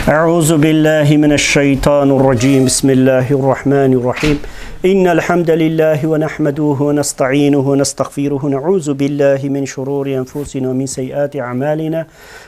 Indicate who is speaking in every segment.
Speaker 1: أعوذ بالله من الشيطان الرجيم بسم الله الرحمن الرحيم إن الحمد لله ونحمده ونستعينه ونستغفره ونعوذ بالله من شرور أنفسنا ومن سيئات أعمالنا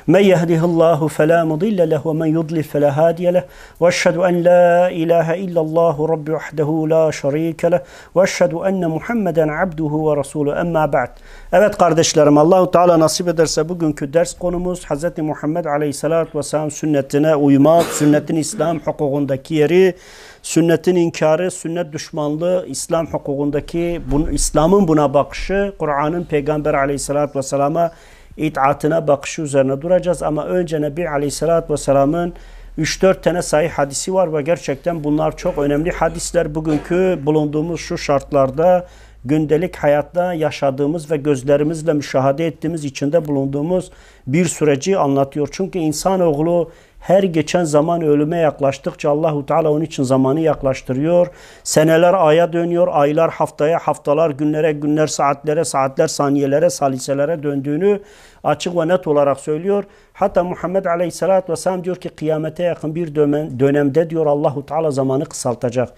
Speaker 1: من يهده الله فلا مضل له ومن يضلل فلا هادي له وأشهد أن لا إله إلا الله رب وحده لا شريك له وأشهد أن محمدا عبده ورسوله أما بعد. Evet kardeşlerim, Allah-u Teala nasip ederse bugünkü ders konumuz Hz. Muhammed Aleyhisselatü Vesselam sünnetine uymak, sünnetin İslam hukukundaki yeri, sünnetin inkarı, sünnet düşmanlığı, İslam hukukundaki, İslam'ın buna bakışı, Kur'an'ın Peygamber Aleyhisselatü Vesselam'a itaatine bakışı üzerine duracağız. Ama önce Nebi Aleyhisselatü Vesselam'ın 3-4 tane sahih hadisi var ve gerçekten bunlar çok önemli hadisler. Bugünkü bulunduğumuz şu şartlarda, gündelik hayatta yaşadığımız ve gözlerimizle müşahede ettiğimiz, içinde bulunduğumuz bir süreci anlatıyor. Çünkü insanoğlu her geçen zaman ölüme yaklaştıkça Allahu Teala onun için zamanı yaklaştırıyor. Seneler aya dönüyor, aylar haftaya, haftalar günlere, günler saatlere, saatler saniyelere, saliselere döndüğünü açık ve net olarak söylüyor. Hatta Muhammed Aleyhisselatü Vesselam diyor ki kıyamete yakın bir dönemde diyor Allahu Teala zamanı kısaltacak.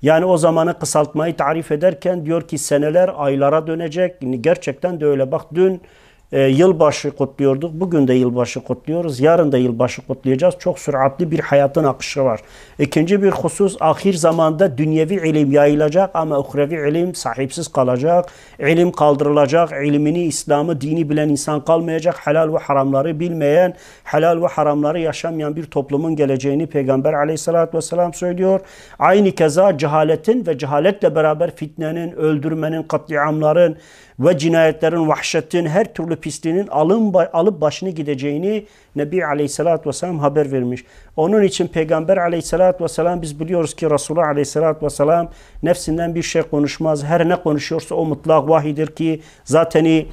Speaker 1: Yani o zamanı kısaltmayı tarif ederken diyor ki seneler aylara dönecek. Gerçekten de öyle. Bak dün yılbaşı kutluyorduk. Bugün de yılbaşı kutluyoruz. Yarın da yılbaşı kutlayacağız. Çok süratli bir hayatın akışı var. İkinci bir husus, ahir zamanda dünyevi ilim yayılacak ama uhrevi ilim sahipsiz kalacak. İlim kaldırılacak. İlmini, İslam'ı, dini bilen insan kalmayacak. Helal ve haramları bilmeyen, helal ve haramları yaşamayan bir toplumun geleceğini Peygamber Aleyhisselatü Vesselam söylüyor. Aynı keza cehaletin ve cehaletle beraber fitnenin, öldürmenin, katliamların ve cinayetlerin, vahşetin, her türlü pisliğinin alıp başını gideceğini Nebi Aleyhisselatü Vesselam haber vermiş. Onun için Peygamber Aleyhisselatü Vesselam, biz biliyoruz ki Resulullah Aleyhisselatü Vesselam nefsinden bir şey konuşmaz. Her ne konuşuyorsa o mutlak vahidir ki zaten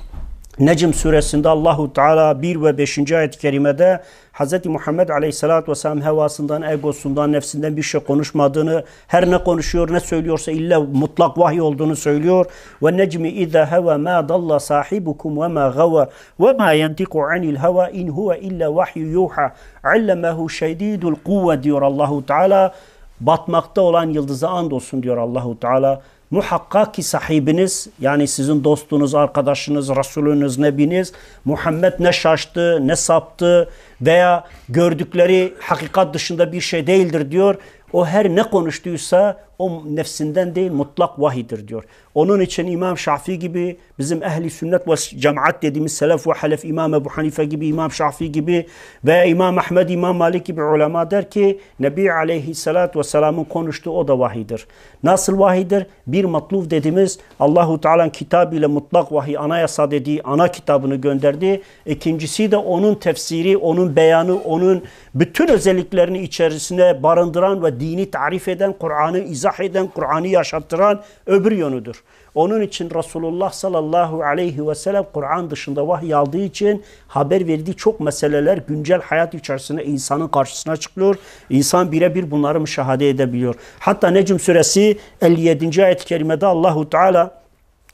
Speaker 1: Necm suresinde Allahu Teala 1 ve 5. ayet-i kerimede Hz. Muhammed Aleyhisselatü Vesselam hevasından, egosundan, nefsinden bir şey konuşmadığını, her ne konuşuyor, ne söylüyorsa illa mutlak vahiy olduğunu söylüyor. Ve necmi izâ heva mâ dalla sahibukum ve mâ gava ve mâ yantiku anil heva in huve illa vahyu yuha allemehu şedîdul kuvve diyor Allahu Teala. Batmakta olan yıldıza andolsun diyor Allahu Teala. Muhakkak ki sahibiniz, yani sizin dostunuz, arkadaşınız, Resulünüz, Nebiniz Muhammed ne şaştı, ne saptı veya gördükleri hakikat dışında bir şey değildir diyor. O her ne konuştuysa o nefsinden değil mutlak vahidir diyor. Onun için İmam Şafii gibi, bizim ehli sünnet ve cemaat dediğimiz selef ve halef, İmam Ebu Hanife gibi, İmam Şafii gibi ve İmam Ahmed, İmam Malik gibi ulema der ki Nebi Aleyhisselatü Vesselam'ın konuştuğu o da vahidir. Nasıl vahidir? Bir matluf dediğimiz Allahu Teala'nın kitabıyla mutlak vahiy, anayasa dediği ana kitabını gönderdi. İkincisi de onun tefsiri, onun beyanı, onun bütün özelliklerini içerisine barındıran ve dini tarif eden, Kur'an'ı izah eden, Kur'an'ı yaşattıran öbür yönüdür. Onun için Resulullah sallallahu aleyhi ve sellem Kur'an dışında vahiy aldığı için haber verdiği çok meseleler güncel hayat içerisinde insanın karşısına çıkıyor. İnsan birebir bunları müşahede edebiliyor. Hatta Necm suresi 57. ayet-i kerimede Allahu Teala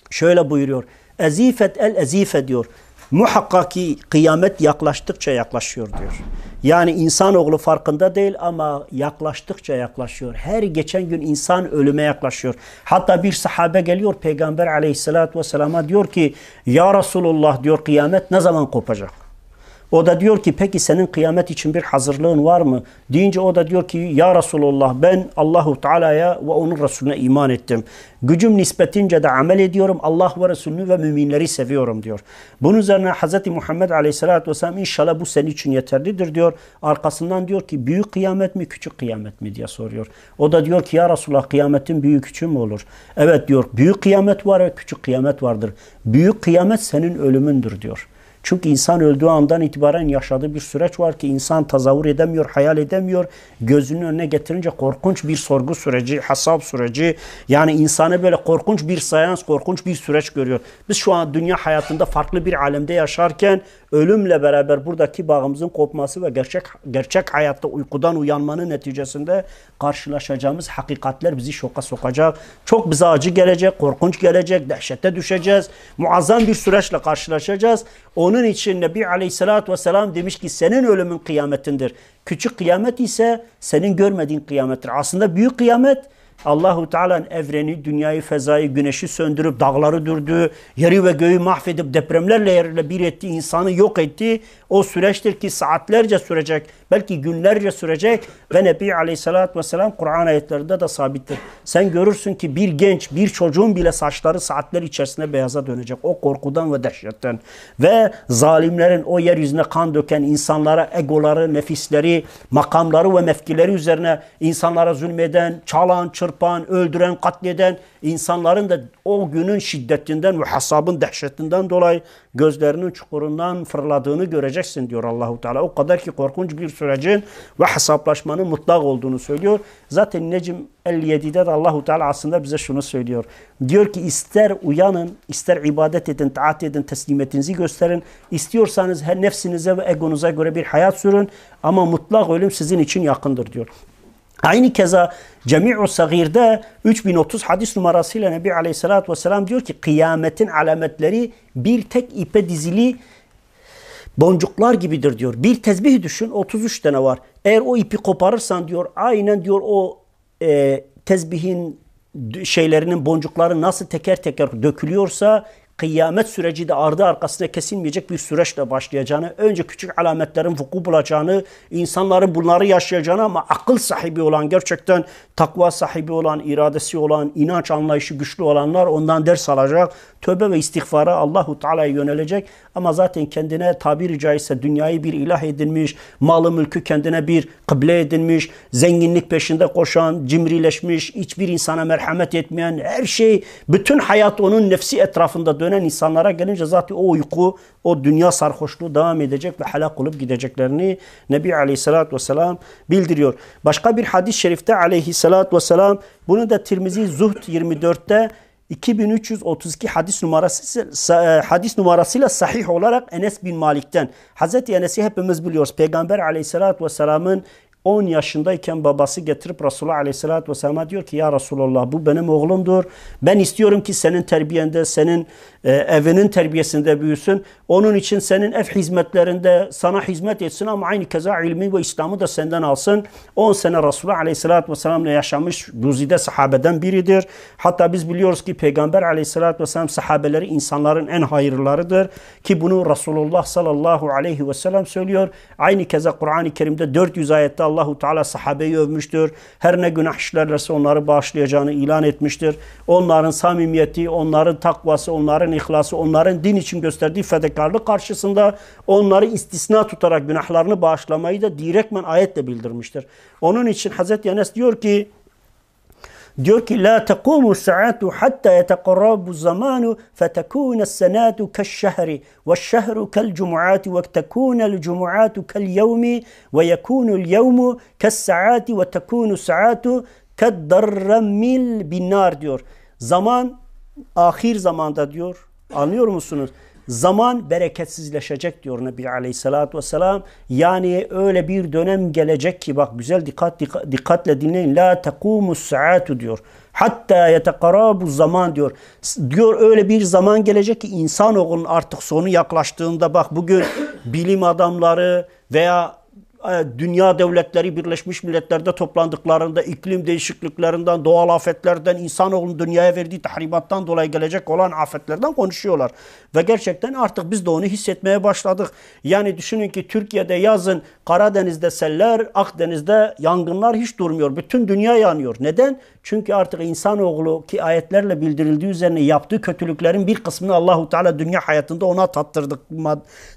Speaker 1: şöyle buyuruyor. Ezifet el ezife diyor. Muhakkak ki kıyamet yaklaştıkça yaklaşıyor diyor. Yani insanoğlu farkında değil ama yaklaştıkça yaklaşıyor. Her geçen gün insan ölüme yaklaşıyor. Hatta bir sahabe geliyor Peygamber Aleyhisselatü Vesselam'a diyor ki ya Resulullah diyor kıyamet ne zaman kopacak? O da diyor ki peki senin kıyamet için bir hazırlığın var mı? Deyince o da diyor ki ya Resulullah ben Allahu Teala'ya ve onun Resulüne iman ettim. Gücüm nispetince de amel ediyorum. Allah ve Resulünü ve müminleri seviyorum diyor. Bunun üzerine Hz. Muhammed Aleyhisselatü Vesselam inşallah bu senin için yeterlidir diyor. Arkasından diyor ki büyük kıyamet mi küçük kıyamet mi diye soruyor. O da diyor ki ya Resulullah kıyametin büyük küçüğü mü olur? Evet diyor büyük kıyamet var ve küçük kıyamet vardır. Büyük kıyamet senin ölümündür diyor. Çünkü insan öldüğü andan itibaren yaşadığı bir süreç var ki insan tasavvur edemiyor, hayal edemiyor. Gözünün önüne getirince korkunç bir sorgu süreci, hesap süreci, yani insanı böyle korkunç bir seans, korkunç bir süreç görüyor. Biz şu an dünya hayatında farklı bir alemde yaşarken ölümle beraber buradaki bağımızın kopması ve gerçek hayatta uykudan uyanmanın neticesinde karşılaşacağımız hakikatler bizi şoka sokacak. Çok bize acı gelecek, korkunç gelecek, dehşete düşeceğiz. Muazzam bir süreçle karşılaşacağız. Onun Onun için Nebi Aleyhisselatü Vesselam demiş ki senin ölümün kıyametindir. Küçük kıyamet ise senin görmediğin kıyamettir. Aslında büyük kıyamet Allahu Teala'nın evreni, dünyayı, fezayı, güneşi söndürüp dağları dürdü, yeri ve göğü mahvedip depremlerle yerle bir etti, insanı yok etti. O süreçtir ki saatlerce sürecek, belki günlerce sürecek ve Nebi Aleyhisselatü Vesselam Kur'an ayetlerinde de sabittir. Sen görürsün ki bir genç, bir çocuğun bile saçları saatler içerisinde beyaza dönecek. O korkudan ve dehşetten. Ve zalimlerin o yeryüzüne kan döken insanlara egoları, nefisleri, makamları ve mevkileri üzerine insanlara zulmeden, çalan, çırpan, öldüren, katleden insanların da o günün şiddetinden ve hasabın dehşetinden dolayı gözlerinin çukurundan fırladığını göreceksin diyor Allahu Teala. O kadar ki korkunç bir sürecin ve hesaplaşmanın mutlak olduğunu söylüyor. Zaten Necm 57'de de Allahu Teala aslında bize şunu söylüyor. Diyor ki ister uyanın, ister ibadet edin, taat edin, teslimiyetinizi gösterin. İstiyorsanız her nefsinize ve egonuza göre bir hayat sürün ama mutlak ölüm sizin için yakındır diyor. Aynı keza Cemi'u Sagir'de 3030 hadis numarasıyla Nebi Aleyhisselatü Vesselam diyor ki kıyametin alametleri bir tek ipe dizili boncuklar gibidir diyor. Bir tesbih düşün 33 tane var. Eğer o ipi koparırsan diyor aynen diyor o tesbihin şeylerinin boncukları nasıl teker teker dökülüyorsa kıyamet süreci de ardı arkasına kesilmeyecek bir süreçle başlayacağını, önce küçük alametlerin vuku bulacağını, insanların bunları yaşayacağını ama akıl sahibi olan, gerçekten takva sahibi olan, iradesi olan, inanç anlayışı güçlü olanlar ondan ders alacak. Tövbe ve istiğfara Allahu Teala'ya yönelecek ama zaten kendine tabiri caizse dünyayı bir ilah edinmiş, malı mülkü kendine bir kıble edinmiş, zenginlik peşinde koşan, cimrileşmiş, hiçbir insana merhamet etmeyen, her şey, bütün hayat onun nefsi etrafında dönen insanlara gelince zaten o uyku, o dünya sarhoşluğu devam edecek ve helak olup gideceklerini Nebi Aleyhisselatü Vesselam bildiriyor. Başka bir hadis-i şerifte Aleyhisselatü Vesselam, bunu da Tirmizi Zuhd 24'te 2332 hadis numarasıyla sahih olarak Enes bin Malik'ten. Hazreti Enes'i hepimiz biliyoruz. Peygamber Aleyhisselatü Vesselam'ın 10 yaşındayken babası getirip Resulullah Aleyhisselatü Vesselam'a diyor ki ya Resulullah bu benim oğlumdur. Ben istiyorum ki senin terbiyende, senin evinin terbiyesinde büyüsün. Onun için senin ev hizmetlerinde sana hizmet etsin ama aynı keza ilmi ve İslam'ı da senden alsın. 10 sene Resulullah Aleyhisselatü Vesselam'la yaşamış güzide sahabeden biridir. Hatta biz biliyoruz ki Peygamber Aleyhisselatü Vesselam sahabeleri insanların en hayırlılarıdır. Ki bunu Resulullah sallallahu aleyhi ve sellem söylüyor. Aynı keza Kur'an-ı Kerim'de 400 ayette Allahu Teala sahabeyi övmüştür. Her ne günah işlerlerse onları bağışlayacağını ilan etmiştir. Onların samimiyeti, onların takvası, onların ihlası, onların din için gösterdiği fedakarlık karşısında onları istisna tutarak günahlarını bağışlamayı da direktmen ayetle bildirmiştir. Onun için Hazreti Enes diyor ki la tekumu saatu hatta yeteqarrabu zamanu fetekune senatu keşşehri ve şehru kel cumuati ve tekunel cumuatu kel yevmi ve yekunul yevmu kes saati ve tekunu saatu keddarramil binnar diyor. Zaman ahir zamanda diyor. Anlıyor musunuz? Zaman bereketsizleşecek diyor Nebi Aleyhisselatü Vesselam. Yani öyle bir dönem gelecek ki bak güzel dikkatle dinleyin. La tekumus saatu diyor. Hatta yetekarabu zaman diyor. Diyor öyle bir zaman gelecek ki insanoğlunun artık sonu yaklaştığında bak bugün bilim adamları veya dünya devletleri Birleşmiş Milletler'de toplandıklarında iklim değişikliklerinden, doğal afetlerden, insanoğlunun dünyaya verdiği tahribattan dolayı gelecek olan afetlerden konuşuyorlar. Ve gerçekten artık biz de onu hissetmeye başladık. Yani düşünün ki Türkiye'de yazın Karadeniz'de seller, Akdeniz'de yangınlar hiç durmuyor. Bütün dünya yanıyor. Neden? Çünkü artık insanoğlu ki ayetlerle bildirildiği üzerine yaptığı kötülüklerin bir kısmını Allahu Teala dünya hayatında ona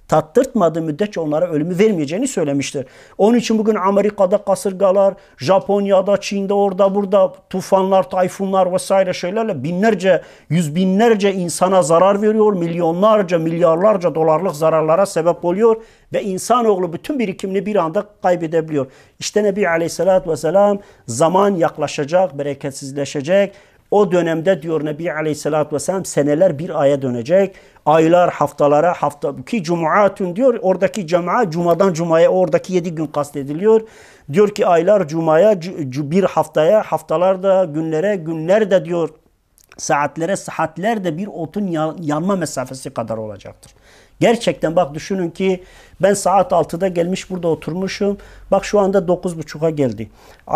Speaker 1: tattırtmadığı müddetçe onlara ölümü vermeyeceğini söylemiştir. Onun için bugün Amerika'da kasırgalar, Japonya'da, Çin'de, orada burada tufanlar, tayfunlar vesaire şeylerle binlerce, yüz binlerce insana zarar veriyor. Milyonlarca, milyarlarca dolarlık zararlara sebep oluyor ve insanoğlu bütün birikimini bir anda kaybedebiliyor. İşte Nebi Aleyhisselatü Vesselam zaman yaklaşacak, bereketsizleşecek. O dönemde diyor Nebi Aleyhisselatü Vesselam seneler bir aya dönecek. Aylar haftalara, ki cumuatun diyor. Oradaki cuma, cumadan cumaya oradaki 7 gün kastediliyor. Diyor ki aylar cumaya, bir haftaya, haftalarda günlere, günlerde diyor saatlere, saatler de bir otun yanma mesafesi kadar olacaktır. Gerçekten bak düşünün ki ben saat 6'da gelmiş burada oturmuşum. Bak şu anda 9.30'a geldi.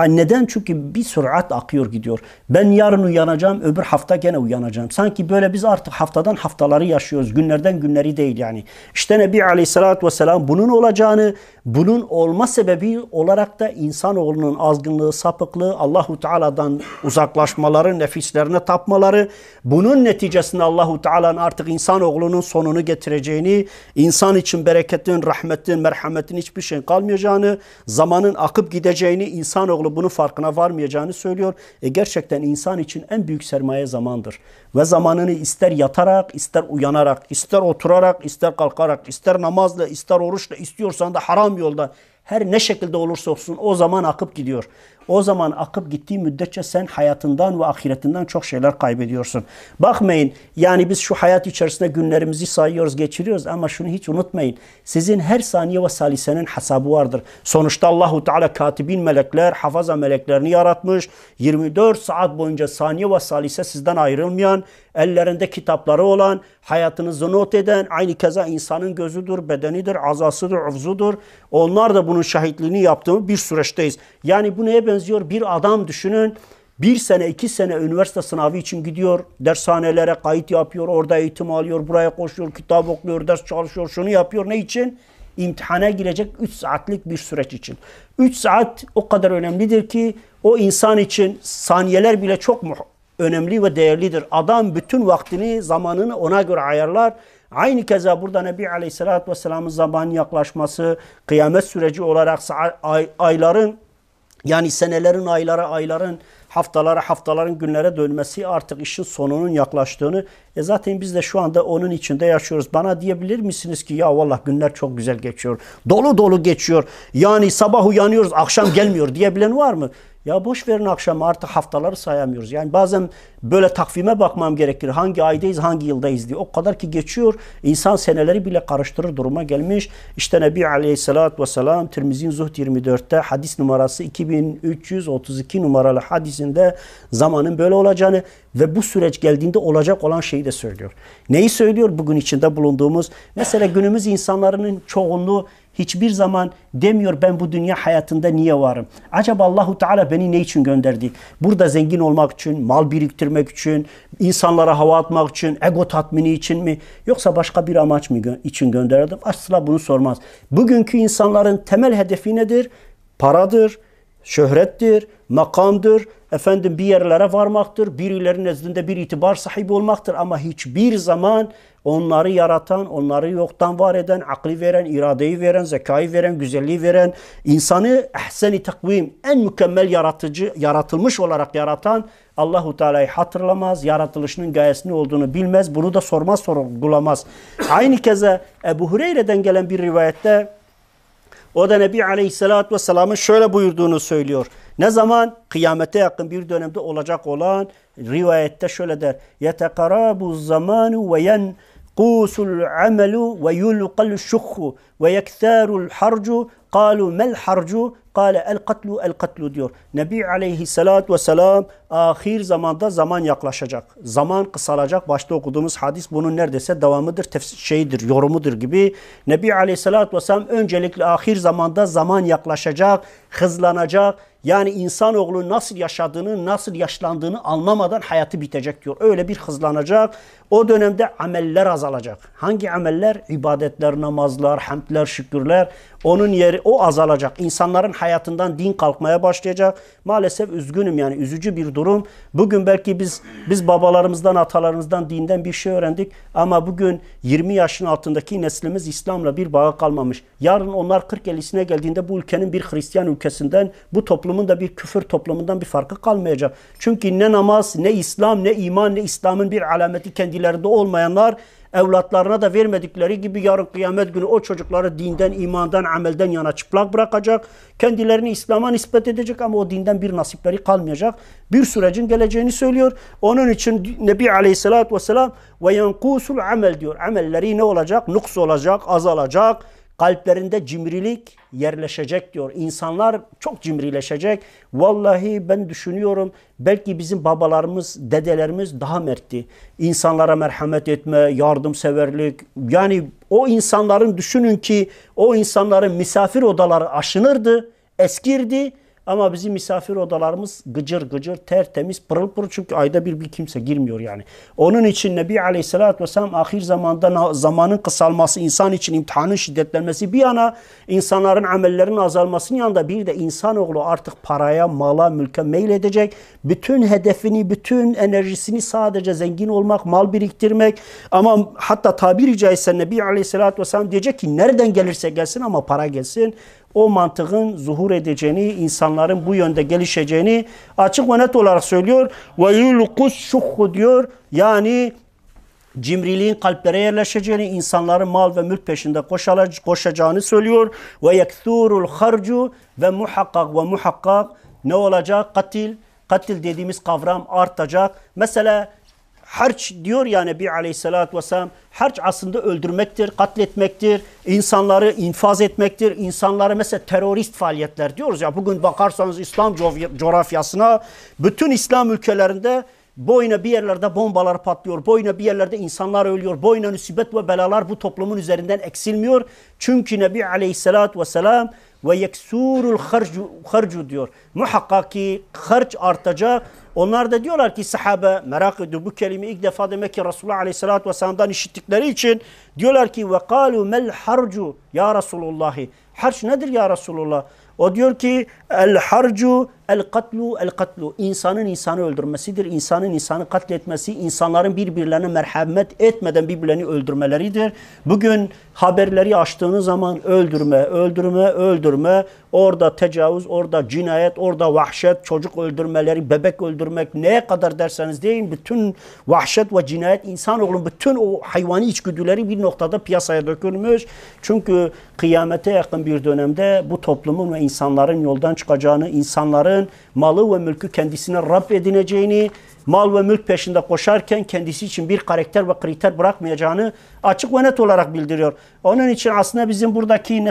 Speaker 1: Neden? Çünkü bir sürat akıyor gidiyor. Ben yarın uyanacağım, öbür hafta gene uyanacağım. Sanki böyle biz artık haftadan haftaları yaşıyoruz. Günlerden günleri değil yani. İşte Nebi Aleyhisselatü Vesselam bunun olacağını, bunun olma sebebi olarak da insanoğlunun azgınlığı, sapıklığı, Allahu Teala'dan uzaklaşmaları, nefislerine tapmaları, bunun neticesinde Allahu Teala'nın artık insanoğlunun sonunu getireceğini, insan için bereketin, rahmetin, merhametin hiçbir şey kalmayacağını, zamanın akıp gideceğini, insanoğlu bunun farkına varmayacağını söylüyor. Gerçekten insan için en büyük sermaye zamandır. Ve zamanını ister yatarak, ister uyanarak, ister oturarak, ister kalkarak, ister namazla, ister oruçla, istiyorsan da haram yolda, her ne şekilde olursa olsun o zaman akıp gidiyor. O zaman akıp gittiği müddetçe sen hayatından ve ahiretinden çok şeyler kaybediyorsun. Bakmayın yani biz şu hayat içerisinde günlerimizi sayıyoruz, geçiriyoruz ama şunu hiç unutmayın. Sizin her saniye ve salisenin hesabı vardır. Sonuçta Allahu Teala katibin melekler, hafaza meleklerini yaratmış. 24 saat boyunca saniye ve salise sizden ayrılmayan, ellerinde kitapları olan, hayatınızı not eden, aynı keza insanın gözüdür, bedenidir, azasıdır, uvzudur. Onlar da bunun şahitliğini yaptığı bir süreçteyiz. Yani bu neye benziyor? Bir adam düşünün, 1 sene, 2 sene üniversite sınavı için gidiyor, dershanelere kayıt yapıyor, orada eğitim alıyor, buraya koşuyor, kitap okuyor, ders çalışıyor, şunu yapıyor. Ne için? İmtihana girecek 3 saatlik bir süreç için. 3 saat o kadar önemlidir ki o insan için saniyeler bile çok önemli ve değerlidir. Adam bütün vaktini, zamanını ona göre ayarlar. Aynı keza burada Nebi Aleyhisselatü Vesselam'ın zamanın yaklaşması, kıyamet süreci olarak ayların, yani senelerin aylara, ayların haftalara, haftaların günlere dönmesi, artık işin sonunun yaklaştığını. Zaten biz de şu anda onun içinde yaşıyoruz. Bana diyebilir misiniz ki ya vallahi günler çok güzel geçiyor, dolu dolu geçiyor, yani sabah uyanıyoruz akşam gelmiyor diyebilen var mı? Ya boş verin akşam, artık haftaları sayamıyoruz. Yani bazen böyle takvime bakmam gerekir. Hangi aydayız, hangi yıldayız diye. O kadar ki geçiyor. İnsan seneleri bile karıştırır duruma gelmiş. İşte Nebi Aleyhisselatü Vesselam Tirmizi'nin Zuhd 24'te hadis numarası 2332 numaralı hadisinde zamanın böyle olacağını ve bu süreç geldiğinde olacak olan şeyi de söylüyor. Neyi söylüyor? Bugün içinde bulunduğumuz. Mesela günümüz insanların çoğunluğu hiçbir zaman demiyor ben bu dünya hayatında niye varım? Acaba Allahu Teala beni ne için gönderdi? Burada zengin olmak için, mal biriktirmek için, insanlara hava atmak için, ego tatmini için mi? Yoksa başka bir amaç mı için gönderdi? Asla bunu sormaz. Bugünkü insanların temel hedefi nedir? Paradır, şöhrettir, makamdır, bir yerlere varmaktır, birilerinin nezdinde bir itibar sahibi olmaktır ama hiçbir zaman onları yaratan, onları yoktan var eden, aklı veren, iradeyi veren, zekayı veren, güzelliği veren, insanı ehsen-i takvim, en mükemmel yaratılmış olarak yaratan Allahu Teala'yı hatırlamaz, yaratılışının gayesi ne olduğunu bilmez, bunu da sormaz, sorgulamaz. Aynı keza Ebu Hureyre'den gelen bir rivayette o da Nebi Aleyhisselatü Vesselam'ın şöyle buyurduğunu söylüyor. Ne zaman? Kıyamete yakın bir dönemde olacak olan rivayette şöyle der. يَتَقَرَابُ الزَّمَانُ وَيَنْقُوسُ الْعَمَلُ وَيُلْقَ الشُّخُّ وَيَكْثَارُ الْحَرْجُ قَالُوا مَا الْحَرْجُ قَالَ الْقَتْلُ diyor. Nebi Aleyhisselatü Vesselam ahir zamanda zaman yaklaşacak. Zaman kısalacak. Başta okuduğumuz hadis bunun neredeyse devamıdır, yorumudur gibi. Nebi Aleyhisselatü Vesselam öncelikle ahir zamanda zaman yaklaşacak, hızlanacak. Yani insanoğlu nasıl yaşadığını, nasıl yaşlandığını anlamadan hayatı bitecek diyor. Öyle bir hızlanacak. O dönemde ameller azalacak. Hangi ameller? İbadetler, namazlar, hamdler, şükürler. Onun yeri o azalacak. İnsanların hayatından din kalkmaya başlayacak. Maalesef üzgünüm, yani üzücü bir durum. Bugün belki biz babalarımızdan, atalarımızdan dinden bir şey öğrendik ama bugün 20 yaşın altındaki neslimiz İslam'la bir bağı kalmamış. Yarın onlar 40-50'sine geldiğinde bu ülkenin bir Hristiyan ülkesinden, bu toplumun da bir küfür toplumundan bir farkı kalmayacak. Çünkü ne namaz, ne İslam, ne iman, ne İslam'ın bir alameti kendilerinde olmayanlar evlatlarına da vermedikleri gibi yarın kıyamet günü o çocukları dinden, imandan, amelden yana çıplak bırakacak. Kendilerini İslam'a nispet edecek ama o dinden bir nasipleri kalmayacak. Bir sürecin geleceğini söylüyor. Onun için Nebi Aleyhisselatü Vesselam ve yenkusul amel diyor. Amelleri ne olacak? Nuks olacak, azalacak. kalplerinde cimrilik yerleşecek diyor. İnsanlar çok cimrileşecek. Vallahi ben düşünüyorum belki bizim babalarımız, dedelerimiz daha mertti. İnsanlara merhamet etme, yardımseverlik. Yani o insanların düşünün ki o insanların misafir odaları aşınırdı, eskirdi. Ama bizim misafir odalarımız gıcır gıcır, tertemiz, pırıl pırıl çünkü ayda bir kimse girmiyor yani. Onun için Nebi Aleyhisselatü Vesselam ahir zamanda zamanın kısalması, insan için imtihanın şiddetlenmesi bir yana insanların amellerinin azalmasının yanında bir de insanoğlu artık paraya, mala, mülke meyledecek. Bütün hedefini, bütün enerjisini sadece zengin olmak, mal biriktirmek ama hatta tabiri caizse Nebi Aleyhisselatü Vesselam diyecek ki nereden gelirse gelsin ama para gelsin. O mantığın zuhur edeceğini, insanların bu yönde gelişeceğini açık ve net olarak söylüyor. Ve yulqus şuhhu diyor. Yani cimriliğin kalplere yerleşeceğini, insanların mal ve mülk peşinde koşacağını söylüyor. Ve yekthurul harcu ve muhakkak ne olacak? Katil dediğimiz kavram artacak. Mesela harç diyor ya Nebi Aleyhisselatü Vesselam, harç aslında öldürmektir, katletmektir, insanları infaz etmektir, insanları mesela terörist faaliyetler diyoruz ya. Bugün bakarsanız İslam coğrafyasına bütün İslam ülkelerinde boyuna bir yerlerde bombalar patlıyor, boyuna bir yerlerde insanlar ölüyor, boyuna musibet ve belalar bu toplumun üzerinden eksilmiyor. Çünkü Nebi Aleyhisselatü Vesselam ve yeksurul harcu diyor. Muhakkak ki harç artacak. Onlar da diyorlar ki sahabe merak ediyor bu kelimeyi ilk defa demek ki Resulullah Aleyhisselatü Vesselam'dan işittikleri için diyorlar ki ve kalu mel harcu ya Resulullahi. Harç nedir ya Resulullah? O diyor ki el harcu el katlu. İnsanın insanı öldürmesidir. İnsanın insanı katletmesi, insanların birbirlerine merhamet etmeden birbirlerini öldürmeleridir. Bugün haberleri açtığınız zaman öldürme. Orada tecavüz, orada cinayet, orada vahşet, çocuk öldürmeleri, bebek öldürmek neye kadar derseniz deyin. Bütün vahşet ve cinayet insanoğlunun bütün o hayvani içgüdüleri bir noktada piyasaya dökülmüş. Çünkü kıyamete yakın bir dönemde bu toplumun ve insanların yoldan çıkacağını, insanların malı ve mülkü kendisine Rab edineceğini, mal ve mülk peşinde koşarken kendisi için bir karakter ve kriter bırakmayacağını açık ve net olarak bildiriyor. Onun için aslında bizim buradaki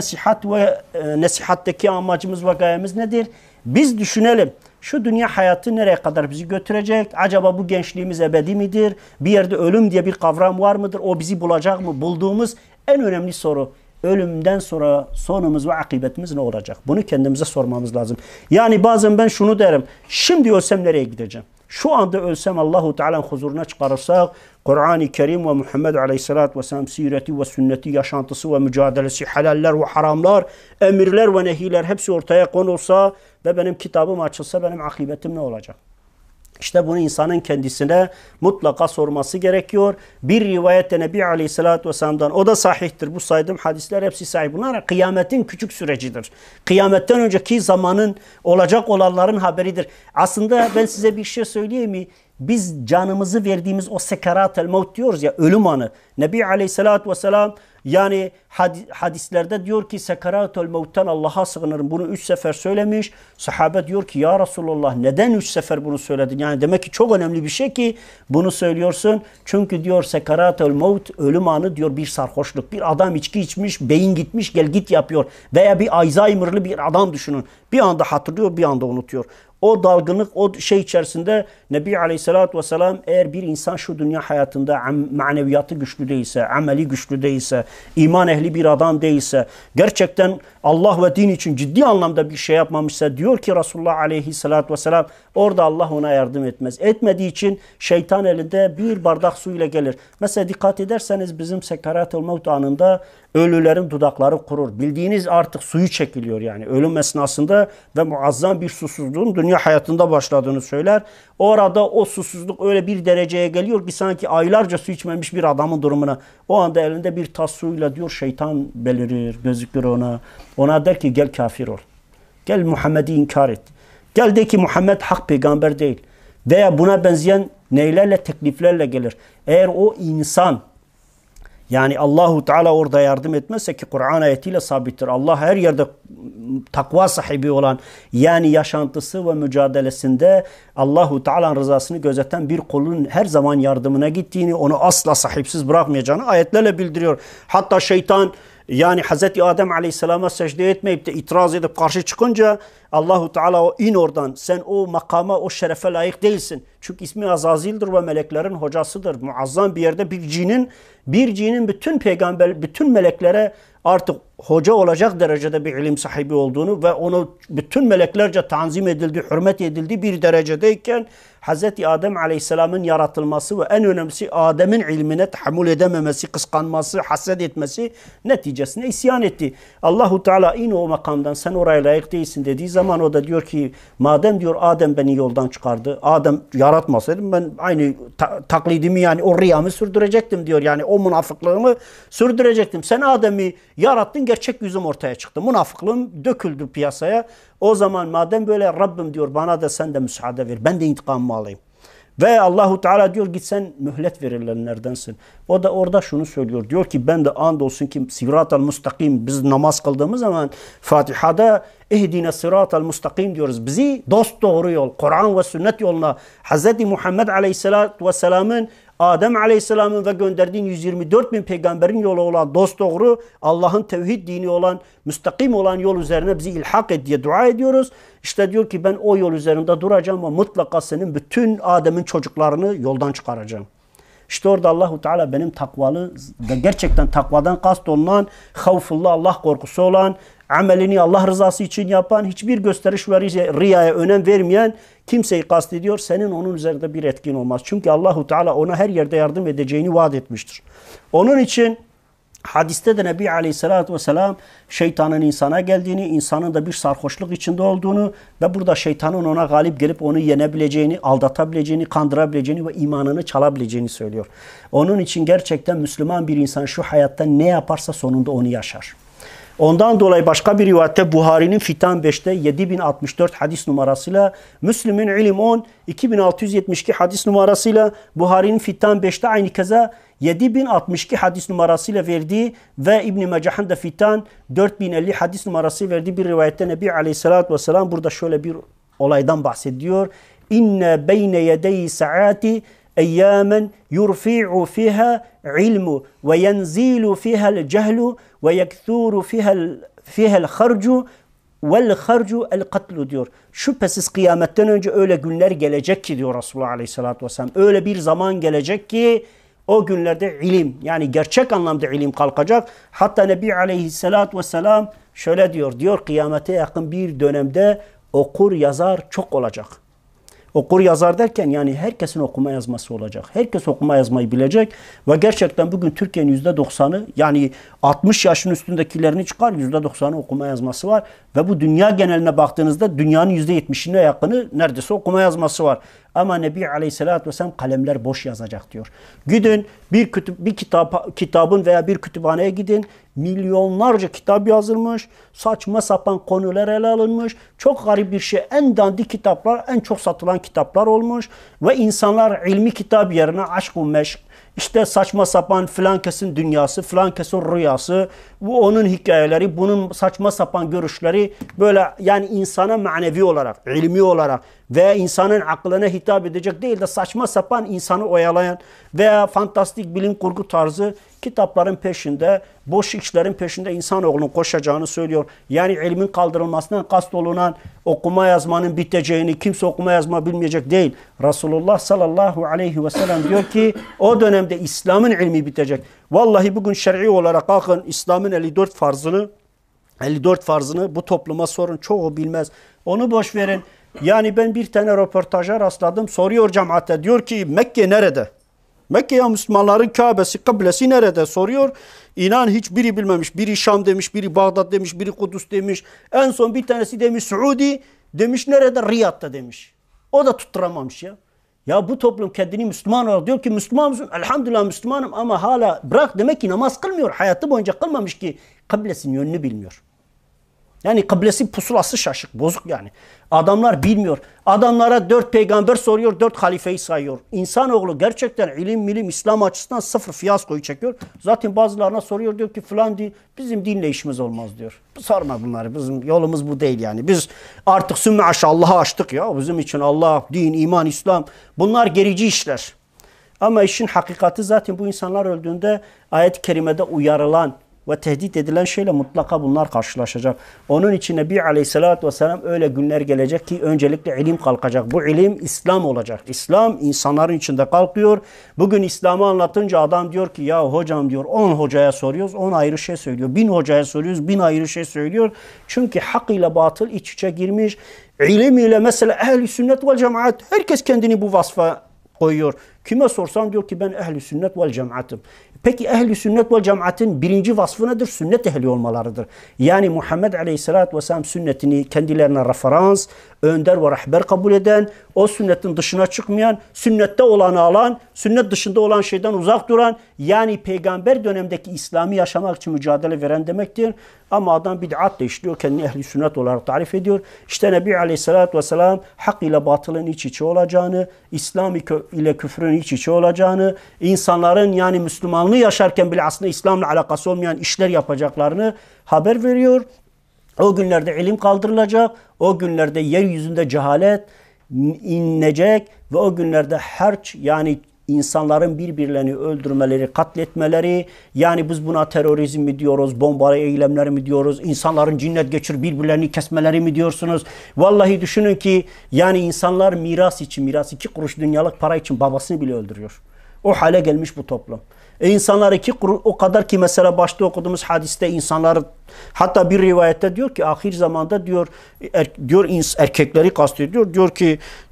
Speaker 1: nasihatteki amacımız ve gayemiz nedir? Biz düşünelim. Şu dünya hayatı nereye kadar bizi götürecek? Acaba bu gençliğimiz ebedi midir? Bir yerde ölüm diye bir kavram var mıdır? O bizi bulacak mı? Bulduğumuz en önemli soru. Ölümden sonra sonumuz ve akıbetimiz ne olacak? Bunu kendimize sormamız lazım. Yani bazen ben şunu derim. Şimdi ölsem nereye gideceğim? Şu anda ölsem Allahu Teala'nın huzuruna çıkarırsak Kur'an-ı Kerim ve Muhammed Aleyhisselatü Vesselam sireti ve sünneti, yaşantısı ve mücadelesi, halaller ve haramlar, emirler ve nehiler hepsi ortaya konulsa ve benim kitabım açılsa benim akıbetim ne olacak? İşte bunu insanın kendisine mutlaka sorması gerekiyor. Bir rivayette Nebi Aleyhisselatü Vesselam'dan, o da sahihtir. Bu saydığım hadisler hepsi sahih. Bunlar kıyametin küçük sürecidir. Kıyametten önceki zamanın olacak olanların haberidir. Aslında ben size bir şey söyleyeyim mi? Biz canımızı verdiğimiz o sekarat-el mevt diyoruz ya, ölüm anı. Nebi Aleyhisselatü Vesselam yani hadislerde diyor ki sekarat-el mevtten Allah'a sığınırım. Bunu 3 sefer söylemiş. Sahabe diyor ki ya Resulullah neden 3 sefer bunu söyledin? Yani demek ki çok önemli bir şey ki bunu söylüyorsun. Çünkü diyor sekarat-el mevt, ölüm anı diyor bir sarhoşluk. Bir adam içki içmiş, beyin gitmiş, gel git yapıyor. Veya bir Alzheimer'lı bir adam düşünün. Bir anda hatırlıyor, bir anda unutuyor. O dalgınlık, o şey içerisinde Nebi Aleyhisselatü Vesselam eğer bir insan şu dünya hayatında maneviyatı güçlü değilse, ameli güçlü değilse, iman ehli bir adam değilse, gerçekten Allah ve din için ciddi anlamda bir şey yapmamışsa diyor ki Resulullah Aleyhisselatü Vesselam orada Allah ona yardım etmez. Etmediği için şeytan elinde bir bardak suyla gelir. Mesela dikkat ederseniz bizim sekarat-ül mevt anında ölülerin dudakları kurur. Bildiğiniz artık suyu çekiliyor yani ölüm esnasında ve muazzam bir susuzluğun dünya hayatında başladığını söyler. Orada o susuzluk öyle bir dereceye geliyor ki sanki aylarca su içmemiş bir adamın durumuna. O anda elinde bir tas suyla diyor şeytan belirir, gözükür ona. Ona der ki gel kafir ol. Gel Muhammed'i inkar et. Gel de ki Muhammed hak peygamber değil. Veya buna benzeyen neylerle, tekliflerle gelir. Eğer o insan yani Allahu Teala orada yardım etmezse ki Kur'an ayetiyle sabittir. Allah her yerde takva sahibi olan yani yaşantısı ve mücadelesinde Allahu Teala'nın rızasını gözeten bir kulun her zaman yardımına gittiğini, onu asla sahipsiz bırakmayacağını ayetlerle bildiriyor. Hatta şeytan Yani Hz. Adem Aleyhisselam'a secde etmeyip de itiraz edip karşı çıkınca Allahu Teala o in oradan. Sen o makama, o şerefe layık değilsin. Çünkü ismi Azazil'dir ve meleklerin hocasıdır. Muazzam bir yerde bir cinin bütün meleklere artık hoca olacak derecede bir ilim sahibi olduğunu ve onu bütün meleklerce tanzim edildi, hürmet edildi bir derecedeyken Hz. Adem Aleyhisselam'ın yaratılması ve en önemlisi Adem'in ilmine tahammül edememesi, kıskanması, haset etmesi neticesinde isyan etti. Allahu Teala in o makamdan, sen oraya layık değilsin dediği zaman o da diyor ki madem diyor Adem beni yoldan çıkardı. Adem yaratmasaydım ben aynı taklidimi yani o riyamı sürdürecektim diyor. Yani o münafıklığımı sürdürecektim. Sen Adem'i yarattın, gerçek yüzüm ortaya çıktı. Münafıklığım döküldü piyasaya. O zaman madem böyle Rabbim diyor bana da sen de müsaade ver. Ben de intikamımı alayım. Ve Allahu Teala diyor git sen mühlet verilenlerdensin. O da orada şunu söylüyor. Diyor ki ben de andolsun ki sıratal mustakim, biz namaz kıldığımız zaman Fatiha'da ihdine sıratal mustakim diyoruz. Bizi dost doğru yol, Kur'an ve sünnet yoluna Hz. Muhammed Aleyhisselatü Vesselam'ın Adem Aleyhisselam'ın ve gönderdiğin 124 bin peygamberin yolu olan dosdoğru Allah'ın tevhid dini olan müstakim olan yol üzerine bizi ilhak et diye dua ediyoruz. İşte diyor ki ben o yol üzerinde duracağım ve mutlaka senin bütün Adem'in çocuklarını yoldan çıkaracağım. İşte orada Allahu Teala benim takvalı ve gerçekten takvadan kast olunan, havfullah Allah korkusu olan, amelini Allah rızası için yapan, hiçbir gösteriş ve riyaya önem vermeyen kimseyi kastediyor. Senin onun üzerinde bir etkin olmaz. Çünkü Allahu Teala ona her yerde yardım edeceğini vaat etmiştir. Onun için hadiste de Nebi Aleyhisselatü Vesselam şeytanın insana geldiğini, insanın da bir sarhoşluk içinde olduğunu ve burada şeytanın ona galip gelip onu yenebileceğini, aldatabileceğini, kandırabileceğini ve imanını çalabileceğini söylüyor. Onun için gerçekten Müslüman bir insan şu hayatta ne yaparsa sonunda onu yaşar. Ondan dolayı başka bir rivayette Buhari'nin Fitan 5'te 7064 hadis numarasıyla, Müslim'in İlim 10 2672 hadis numarasıyla, Buhari'nin Fitan 5'te aynı keza 7062 hadis numarasıyla verdiği ve İbn-i Mecah'ın da Fitan 4050 hadis numarası verdiği bir rivayette Nebi Aleyhisselatü Vesselam burada şöyle bir olaydan bahsediyor. İnne beyne yedeyi saati eyyamen yurfi'u fiha ilmu ve yenzilu fiha'l cehlu ve yekthuru fiha'l harcu vel harcu el katlu diyor. Şüphesiz kıyametten önce öyle günler gelecek ki diyor Resulullah Aleyhisselatü Vesselam. Öyle bir zaman gelecek ki o günlerde ilim yani gerçek anlamda ilim kalkacak. Hatta Nebi Aleyhisselatü Vesselam şöyle diyor. Diyor kıyamete yakın bir dönemde okur yazar çok olacak. Okur yazar derken yani herkesin okuma yazması olacak. Herkes okuma yazmayı bilecek ve gerçekten bugün Türkiye'nin %90'ı yani 60 yaşın üstündekilerini çıkar %90'ı okuma yazması var. Ve bu dünya geneline baktığınızda dünyanın %70'ine yakını neredeyse okuma yazması var. Ama Nebi Aleyhisselatü Vesselam kalemler boş yazacak diyor. Gidin kitabın veya bir kütüphaneye gidin. Milyonlarca kitap yazılmış. Saçma sapan konular ele alınmış. Çok garip bir şey. En dandik kitaplar, en çok satılan kitaplar olmuş. Ve insanlar ilmi kitap yerine aşk-ı meşk, İşte saçma sapan filan kesin dünyası, filan kesin rüyası, bu onun hikayeleri, bunun saçma sapan görüşleri böyle yani insana manevi olarak, ilmi olarak veya insanın aklına hitap edecek değil de saçma sapan insanı oyalayan veya fantastik bilim kurgu tarzı kitapların peşinde, boş işlerin peşinde insanoğlunun koşacağını söylüyor. Yani ilmin kaldırılmasından kastolunan okuma yazmanın biteceğini, kimse okuma yazma bilmeyecek değil. Resulullah sallallahu aleyhi ve sellem diyor ki o dönemde İslam'ın ilmi bitecek. Vallahi bugün şer'i olarak bakın İslam'ın 54 farzını bu topluma sorun çoğu bilmez. Onu boş verin. Yani ben bir tane röportaja rastladım. Soruyor cemaate diyor ki Mekke nerede? Mekke'ye Müslümanların Kabe'si, kıblesi nerede soruyor. İnan hiçbiri bilmemiş. Biri Şam demiş, biri Bağdat demiş, biri Kudüs demiş. En son bir tanesi demiş Suudi, demiş nerede? Riyad'da demiş. O da tutturamamış ya. Ya bu toplum kendini Müslüman olarak diyor ki Müslüman mısın? Elhamdülillah Müslümanım ama hala bırak demek ki namaz kılmıyor. Hayatı boyunca kılmamış ki kıblesinin yönünü bilmiyor. Yani kıblesi pusulası şaşık, bozuk yani. Adamlar bilmiyor. Adamlara 4 peygamber soruyor, 4 halifeyi sayıyor. İnsanoğlu gerçekten ilim, İslam açısından sıfır fiyaskoyu çekiyor. Zaten bazılarına soruyor diyor ki falan din, bizim dinle işimiz olmaz diyor. Sorma bunları, bizim yolumuz bu değil yani. Biz artık sümme Allah'a açtık ya. Bizim için Allah, din, iman, İslam bunlar gerici işler. Ama işin hakikati zaten bu insanlar öldüğünde ayet-i kerimede uyarılan ve tehdit edilen şeyle mutlaka bunlar karşılaşacak. Onun için Nebi Aleyhisselatü Vesselam öyle günler gelecek ki öncelikle ilim kalkacak. Bu ilim İslam olacak. İslam insanların içinde kalkıyor. Bugün İslam'ı anlatınca adam diyor ki ya hocam diyor 10 hocaya soruyoruz 10 ayrı şey söylüyor. 1000 hocaya soruyoruz 1000 ayrı şey söylüyor. Çünkü hak ile batıl iç içe girmiş. İlim ile mesela ehl-i sünnet vel cemaat herkes kendini bu vasfa koyuyor. Kime sorsam diyor ki ben ehl-i sünnet vel cemaatım. Peki ehl-i sünnet vel cemaatin birinci vasfı nedir? Sünnet ehli olmalarıdır. Yani Muhammed Aleyhisselatü Vesselam sünnetini kendilerine referans, önder ve rehber kabul eden, o sünnetin dışına çıkmayan, sünnette olanı alan, sünnet dışında olan şeyden uzak duran, yani peygamber dönemdeki İslam'ı yaşamak için mücadele veren demektir. Ama adam bid'atle işliyor, kendini ehli sünnet olarak tarif ediyor. İşte Nebi Aleyhisselatü Vesselam hak ile batılın iç içe olacağını, İslam ile küfrün iç içe olacağını, insanların yani Müslümanlığı yaşarken bile aslında İslam'la alakası olmayan işler yapacaklarını haber veriyor. O günlerde ilim kaldırılacak, o günlerde yeryüzünde cehalet inecek ve o günlerde harç yani insanların birbirlerini öldürmeleri, katletmeleri, yani biz buna terörizm mi diyoruz, bomba eylemleri mi diyoruz, insanların cinnet geçir birbirlerini kesmeleri mi diyorsunuz? Vallahi düşünün ki yani insanlar miras için, miras 2 kuruş dünyalık para için babasını bile öldürüyor. O hale gelmiş bu toplum. İnsanlar 2 kuruş o kadar ki mesela başta okuduğumuz hadiste insanlar hatta bir rivayette diyor ki ahir zamanda diyor erkekleri kastediyor.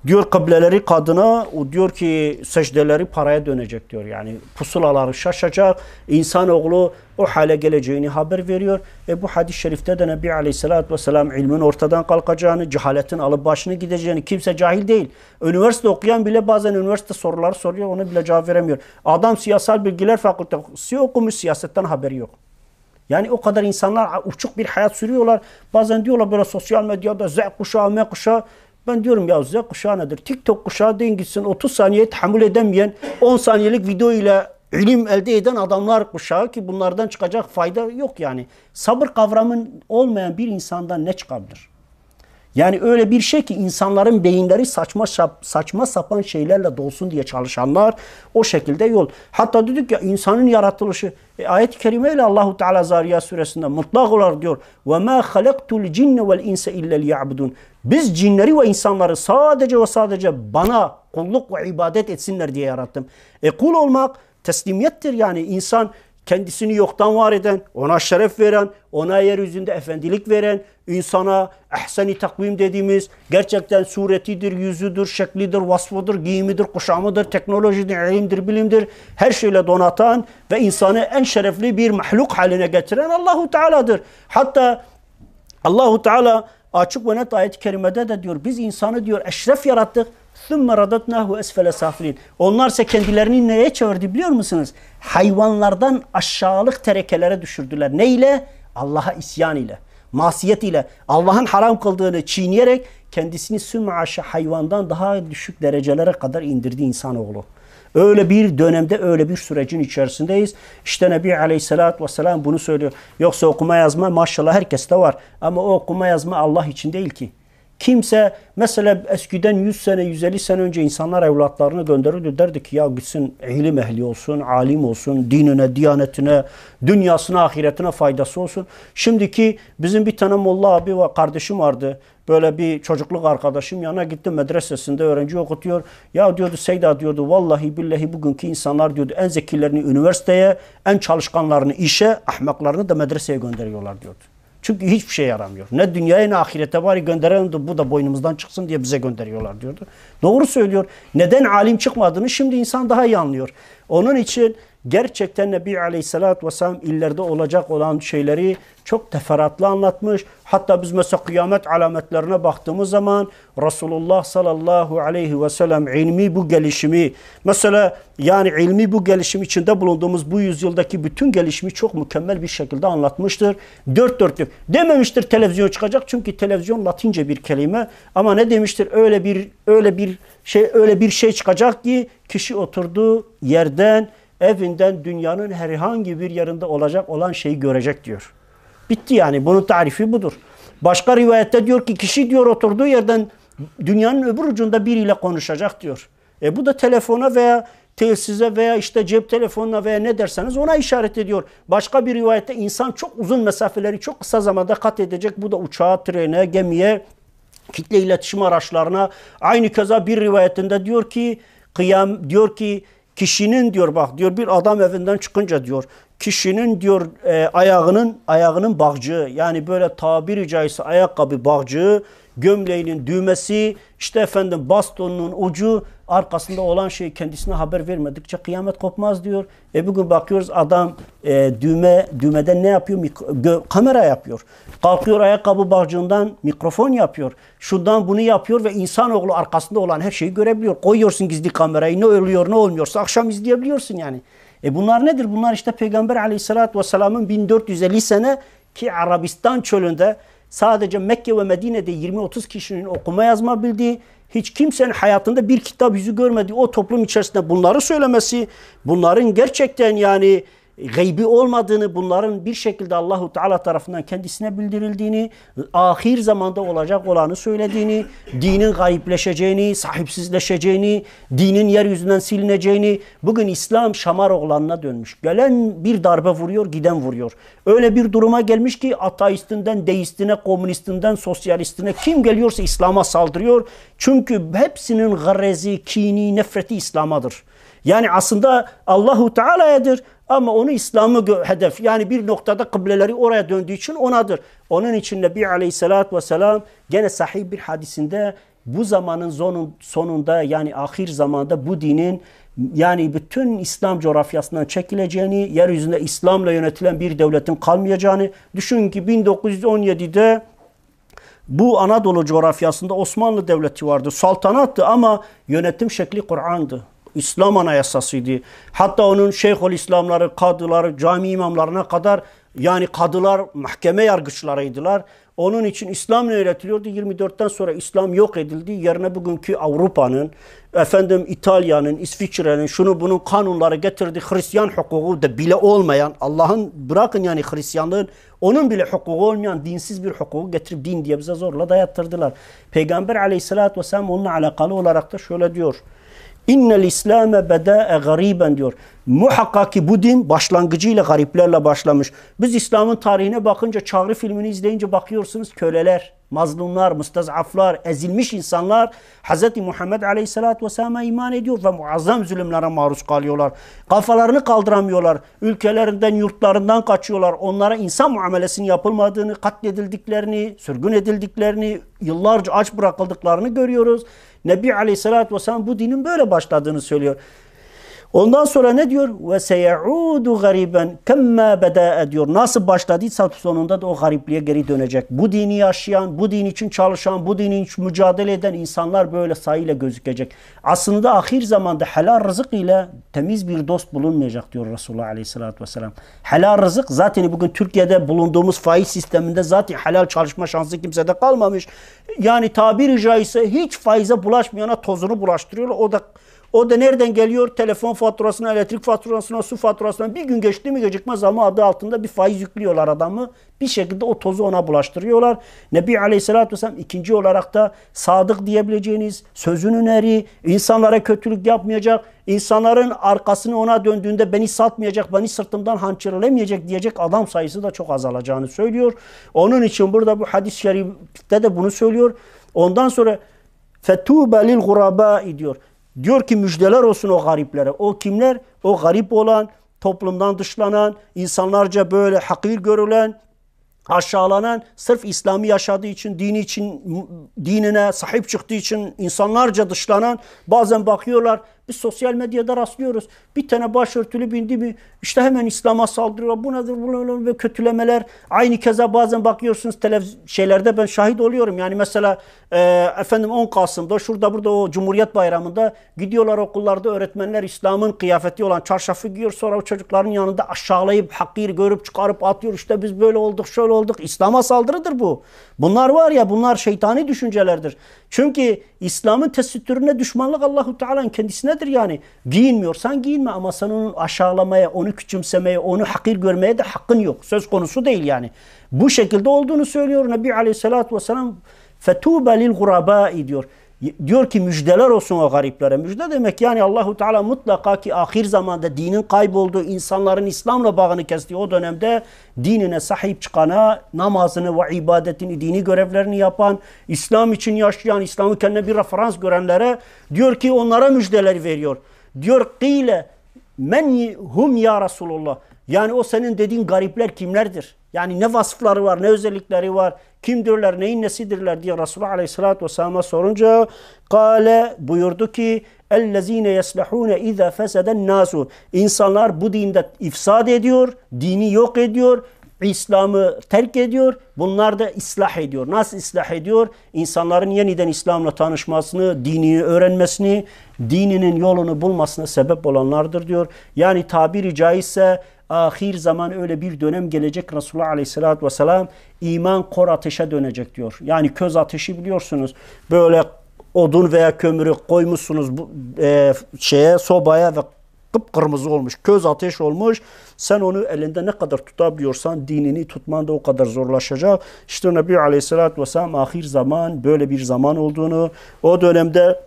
Speaker 1: Diyor kıbleleri kadına o diyor ki secdeleri paraya dönecek diyor. Yani pusulaları şaşacak. İnsanoğlu o hale geleceğini haber veriyor. Bu hadis-i şerifte de Nebi Aleyhisselatü Vesselam ilmin ortadan kalkacağını, cehaletin alıp başını gideceğini, kimse cahil değil. Üniversite okuyan bile bazen üniversite soruları soruyor, ona bile cevap veremiyor. Adam siyasal bilgiler fakültesi okumuş, siyasetten haberi yok. Yani o kadar insanlar uçuk bir hayat sürüyorlar. Bazen diyorlar böyle sosyal medyada Z kuşağı, M kuşağı. Ben diyorum ya Z kuşağı nedir? TikTok kuşağı deyin gitsin 30 saniye tahammül edemeyen 10 saniyelik video ile ilim elde eden adamlar kuşağı ki bunlardan çıkacak fayda yok yani. Sabır kavramın olmayan bir insandan ne çıkabilir? Yani öyle bir şey ki insanların beyinleri saçma sapan şeylerle dolsun diye çalışanlar o şekilde yol. Hatta dedik ya insanın yaratılışı ayet-i kerimeyle Allahu Teala Zariyat suresinde mutlak olarak diyor ve ma halaktul cinne vel insa illa liya'budun. Biz cinleri ve insanları sadece ve sadece bana kulluk ve ibadet etsinler diye yarattım. Kul olmak teslimiyettir yani insan kendisini yoktan var eden, ona şeref veren, ona yeryüzünde efendilik veren, insana ehsen-i takvim dediğimiz gerçekten suretidir, yüzüdür, şeklidir, vasfıdır, giyimidir, kuşamıdır, teknolojidir, ilimdir, bilimdir, her şeyle donatan ve insanı en şerefli bir mahluk haline getiren Allahu Teala'dır. Hatta Allahu Teala açık ve net ayet-i kerimede de diyor biz insanı diyor eşref yarattık. ثُمَّ رَدَتْنَاهُ أَسْفَلَ سَافِلِينَ. Onlar ise kendilerini neye çevirdi biliyor musunuz? Hayvanlardan aşağılık terekelere düşürdüler. Ne ile? Allah'a isyan ile, masiyet ile, Allah'ın haram kıldığını çiğneyerek kendisini süm'aşa hayvandan daha düşük derecelere kadar indirdi insanoğlu. Öyle bir dönemde, öyle bir sürecin içerisindeyiz. İşte Nebi Aleyhisselatü Vesselam bunu söylüyor. Yoksa okuma yazma maşallah herkeste var. Ama o okuma yazma Allah için değil ki. Kimse mesela eskiden 100 sene 150 sene önce insanlar evlatlarını gönderirdi derdi ki ya gitsin ilim ehli olsun, alim olsun, dinine, diyanetine, dünyasına, ahiretine faydası olsun. Şimdiki bizim bir tane molla abi ve kardeşim vardı. Böyle bir çocukluk arkadaşım yanına gittim medresesinde öğrenci okutuyor. Ya diyordu Seyda diyordu vallahi billahi bugünkü insanlar diyordu en zekilerini üniversiteye, en çalışkanlarını işe, ahmaklarını da medreseye gönderiyorlar diyordu. Çünkü hiçbir şey yaramıyor. Ne dünyaya ne ahirete bari gönderelim de bu da boynumuzdan çıksın diye bize gönderiyorlar diyordu. Doğru söylüyor. Neden alim çıkmadığını şimdi insan daha iyi anlıyor. Onun için gerçekten Nebi Aleyhisselatü Vesselam illerde olacak olan şeyleri çok teferruatlı anlatmış. Hatta biz mesela kıyamet alametlerine baktığımız zaman Resulullah sallallahu aleyhi ve sellem ilmi bu gelişimi mesela yani ilmi bu gelişim içinde bulunduğumuz bu yüzyıldaki bütün gelişimi çok mükemmel bir şekilde anlatmıştır. Dört dörtlük. Dememiştir televizyon çıkacak çünkü televizyon Latince bir kelime ama ne demiştir öyle bir şey çıkacak ki kişi oturduğu yerden evinden dünyanın herhangi bir yerinde olacak olan şeyi görecek diyor. Bitti yani bunun tarifi budur. Başka rivayette diyor ki kişi diyor oturduğu yerden dünyanın öbür ucunda biriyle konuşacak diyor. Bu da telefona veya telsize veya işte cep telefonuna veya ne derseniz ona işaret ediyor. Başka bir rivayette insan çok uzun mesafeleri çok kısa zamanda kat edecek. Bu da uçağa, trene, gemiye, kitle iletişim araçlarına. Aynı keza bir rivayetinde diyor ki kişinin diyor bak diyor bir adam evinden çıkınca diyor kişinin diyor ayağının bağcığı yani böyle tabiri caizse ayakkabı bağcığı, gömleğinin düğmesi, işte efendim bastonunun ucu, arkasında olan şey kendisine haber vermedikçe kıyamet kopmaz diyor. Bugün bakıyoruz adam düğmeden ne yapıyor? Kamera yapıyor. Kalkıyor ayakkabı bağcığından mikrofon yapıyor. Şundan bunu yapıyor ve insanoğlu arkasında olan her şeyi görebiliyor. Koyuyorsun gizli kamerayı, ne oluyor ne olmuyorsa akşam izleyebiliyorsun yani. Bunlar nedir? Bunlar işte Peygamber Aleyhisselatü Vesselam'ın 1450 sene ki Arabistan çölünde sadece Mekke ve Medine'de 20-30 kişinin okuma yazma bildiği, hiç kimsenin hayatında bir kitap yüzü görmediği o toplum içerisinde bunları söylemesi, bunların gerçekten yani gaybi olmadığını, bunların bir şekilde Allahu Teala tarafından kendisine bildirildiğini, ahir zamanda olacak olanı söylediğini, dinin gayipleşeceğini, sahipsizleşeceğini, dinin yeryüzünden silineceğini, bugün İslam şamar oğlanına dönmüş. Gelen bir darbe vuruyor, giden vuruyor. Öyle bir duruma gelmiş ki ateistinden, deistine, komünistinden, sosyalistine kim geliyorsa İslam'a saldırıyor. Çünkü hepsinin garezi, kini, nefreti İslam'adır. Yani aslında Allahu Teala'yadır ama onu İslam'ı hedef. Yani bir noktada kıbleleri oraya döndüğü için onadır. Onun için Nebi Aleyhisselatü Vesselam gene sahih bir hadisinde bu zamanın sonunda yani ahir zamanda bu dinin yani bütün İslam coğrafyasından çekileceğini, yeryüzünde İslam'la yönetilen bir devletin kalmayacağını, düşün ki 1917'de bu Anadolu coğrafyasında Osmanlı Devleti vardı. Saltanattı ama yönetim şekli Kur'an'dı. İslam anayasasıydı. Hatta onun Şeyhülislamları, kadıları, cami imamlarına kadar yani kadılar mahkeme yargıçlarıydılar. Onun için İslam ne öğretiliyordu? 24'ten sonra İslam yok edildi. Yerine bugünkü Avrupa'nın, İtalya'nın, İsviçre'nin şunu bunun kanunları getirdi. Hristiyan hukuku da bile olmayan, Allah'ın bırakın yani Hristiyanlığın, onun bile hukuku olmayan dinsiz bir hukuku getirip din diye bize zorla dayattırdılar. Peygamber Aleyhisselatü Vesselam onunla alakalı olarak da şöyle diyor. İnnel İslame bedâe gariben diyor. Muhakkak ki bu din başlangıcıyla gariplerle başlamış. Biz İslam'ın tarihine bakınca Çağrı filmini izleyince bakıyorsunuz köleler, mazlumlar, müstezaflar, ezilmiş insanlar Hz. Muhammed Aleyhisselatü Vesselam'a iman ediyor ve muazzam zulümlere maruz kalıyorlar. Kafalarını kaldıramıyorlar. Ülkelerinden, yurtlarından kaçıyorlar. Onlara insan muamelesinin yapılmadığını, katledildiklerini, sürgün edildiklerini, yıllarca aç bırakıldıklarını görüyoruz. Nebi Aleyhisselatü Vesselam bu dinin böyle başladığını söylüyor. Ondan sonra ne diyor? Ve seyaudu gariben kemma beda diyor. Nasıl başladıysa sonunda da o garipliğe geri dönecek. Bu dini yaşayan, bu din için çalışan, bu dinin için mücadele eden insanlar böyle sayıyla gözükecek. Aslında ahir zamanda helal rızık ile temiz bir dost bulunmayacak diyor Resulullah Aleyhisselatü Vesselam. Helal rızık zaten bugün Türkiye'de bulunduğumuz faiz sisteminde zaten helal çalışma şansı kimsede kalmamış. Yani tabiri caizse hiç faize bulaşmayana tozunu bulaştırıyorlar. O da nereden geliyor? Telefon faturasına, elektrik faturasına, su faturasına bir gün geçti mi gecikmez ama adı altında bir faiz yüklüyorlar adamı. Bir şekilde o tozu ona bulaştırıyorlar. Nebi Aleyhisselatü Vesselam ikinci olarak da sadık diyebileceğiniz, sözünün eri, insanlara kötülük yapmayacak, insanların arkasını ona döndüğünde beni satmayacak, beni sırtımdan hançerlemeyecek diyecek adam sayısı da çok azalacağını söylüyor. Onun için burada bu hadis-i şerifte de bunu söylüyor. Ondan sonra فَتُوبَ لِلْغُرَبَاءِ diyor. Diyor ki müjdeler olsun o gariplere. O kimler? O garip olan, toplumdan dışlanan, insanlarca böyle hakir görülen, aşağılanan, sırf İslam'ı yaşadığı için, dini için, dinine sahip çıktığı için insanlarca dışlanan, bazen bakıyorlar, biz sosyal medyada rastlıyoruz. Bir tane başörtülü bindi mi, işte hemen İslam'a saldırıyor. Bu nedir? Bu ve kötülemeler. Aynı keza bazen bakıyorsunuz şeylerde ben şahit oluyorum. Yani mesela 10 Kasım'da şurada burada o Cumhuriyet Bayramı'nda gidiyorlar okullarda öğretmenler İslam'ın kıyafeti olan çarşafı giyiyor. Sonra o çocukların yanında aşağılayıp, hakir görüp çıkarıp atıyor. İşte biz böyle olduk, şöyle olduk. İslam'a saldırıdır bu. Bunlar var ya, bunlar şeytani düşüncelerdir. Çünkü İslam'ın tesettürüne düşmanlık Allahu Teala'nın kendisinedir yani. Giyinmiyorsan giyinme ama sen onu aşağılamaya, onu küçümsemeye, onu hakir görmeye de hakkın yok. Söz konusu değil yani. Bu şekilde olduğunu söylüyor Nebi Aleyhisselatü Vesselam. فَتُوبَ لِلْغُرَبَاءِ diyor. Diyor ki müjdeler olsun o gariplere. Müjde demek yani Allahu Teala mutlaka ki ahir zamanda dinin kaybolduğu, insanların İslam'la bağını kestiği o dönemde dinine sahip çıkana, namazını ve ibadetini, dini görevlerini yapan, İslam için yaşayan, İslam'ı kendine bir referans görenlere diyor ki onlara müjdeler veriyor. Diyor kıyle men hum ya Resulullah. Yani o senin dediğin garipler kimlerdir? Yani ne vasıfları var, ne özellikleri var, kimdirler, neyin nesidirler diye Resulullah Aleyhisselatü Vesselam'a sorunca kâle buyurdu ki اَلَّذ۪ينَ يَسْلَحُونَ اِذَا فَسَدَ النَّاسُ. İnsanlar bu dinde ifsad ediyor, dini yok ediyor, İslam'ı terk ediyor. Bunlar da ıslah ediyor. Nasıl ıslah ediyor? İnsanların yeniden İslam'la tanışmasını, dini öğrenmesini, dininin yolunu bulmasına sebep olanlardır diyor. Yani tabiri caizse ahir zaman öyle bir dönem gelecek Resulullah Aleyhisselatü Vesselam iman kor ateşe dönecek diyor. Yani köz ateşi biliyorsunuz. Böyle odun veya kömürü koymuşsunuz bu sobaya ve kıpkırmızı olmuş. Köz ateş olmuş. Sen onu elinde ne kadar tutabiliyorsan dinini tutman da o kadar zorlaşacak. İşte Nebi Aleyhisselatü Vesselam ahir zaman böyle bir zaman olduğunu, o dönemde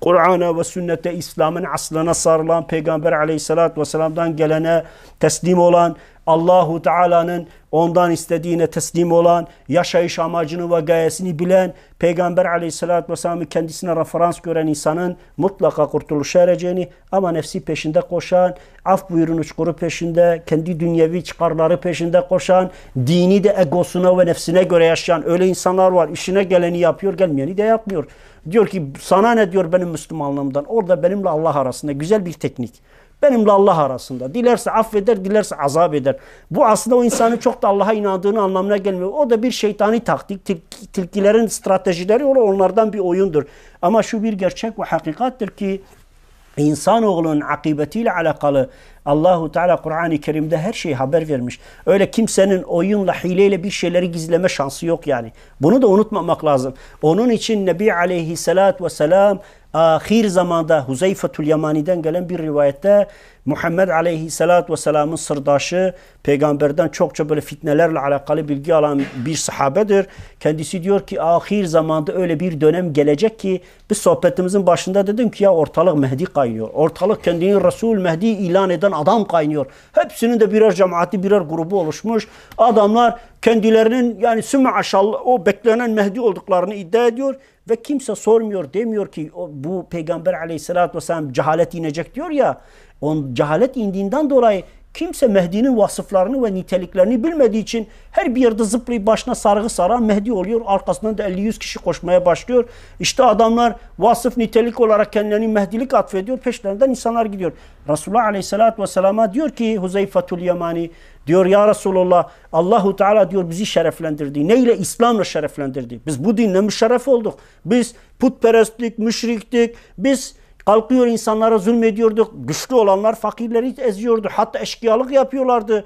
Speaker 1: Kur'an'a ve sünnete, İslam'ın aslına sarılan, Peygamber Aleyhisselatü Vesselam'dan gelene teslim olan, Allahu Teala'nın ondan istediğine teslim olan, yaşayış amacını ve gayesini bilen, Peygamber Aleyhisselatü Vesselam'ı kendisine referans gören insanın mutlaka kurtuluşa ereceğini, ama nefsi peşinde koşan, af buyurun uçkuru peşinde, kendi dünyevi çıkarları peşinde koşan, dini de egosuna ve nefsine göre yaşayan öyle insanlar var. İşine geleni yapıyor, gelmeyeni de yapmıyor. Diyor ki sana ne diyor benim Müslümanlığımdan? Orada benimle Allah arasında güzel bir teknik. Benimle Allah arasında. Dilerse affeder, dilerse azap eder. Bu aslında o insanın çok da Allah'a inandığını anlamına gelmiyor. O da bir şeytani taktik. Tilkilerin stratejileri onlardan bir oyundur. Ama şu bir gerçek ve hakikattir ki İnsanoğlunun akıbetiyle alakalı Allahu Teala Kur'an-ı Kerim'de her şeyi haber vermiş. Öyle kimsenin oyunla, hileyle bir şeyleri gizleme şansı yok yani. Bunu da unutmamak lazım. Onun için Nebi Aleyhisselatü Vesselam ahir zamanda Huzeyfetül Yemani'den gelen bir rivayette Muhammed Aleyhisselatü Vesselam'ın sırdaşı, peygamberden çokça böyle fitnelerle alakalı bilgi alan bir sahabedir. Kendisi diyor ki ahir zamanda öyle bir dönem gelecek ki biz sohbetimizin başında dedim ki ya ortalık Mehdi kaynıyor. Ortalık kendini Resul Mehdi ilan eden adam kaynıyor. Hepsinin de birer cemaati, birer grubu oluşmuş. Adamlar kendilerinin yani sümme aşallah o beklenen Mehdi olduklarını iddia ediyor. Ve kimse sormuyor, demiyor ki bu Peygamber Aleyhisselatü Vesselam cehalet inecek diyor ya. Cehalet indiğinden dolayı kimse Mehdi'nin vasıflarını ve niteliklerini bilmediği için her bir yerde zıplayıp başına sargı saran Mehdi oluyor. Arkasından da 50-100 kişi koşmaya başlıyor. İşte adamlar vasıf nitelik olarak kendilerini Mehdilik atfediyor. Peşlerinden insanlar gidiyor. Resulullah Aleyhisselatü Vesselam'a diyor ki Huzeyfetül Yemani diyor ya Resulullah Allahu Teala diyor bizi şereflendirdi. Neyle? İslam'la şereflendirdi. Biz bu dinle müşerref olduk. Biz putperestlik, müşriktik. Biz kalkıyor insanlara zulmediyorduk. Güçlü olanlar fakirleri eziyordu. Hatta eşkıyalık yapıyorlardı.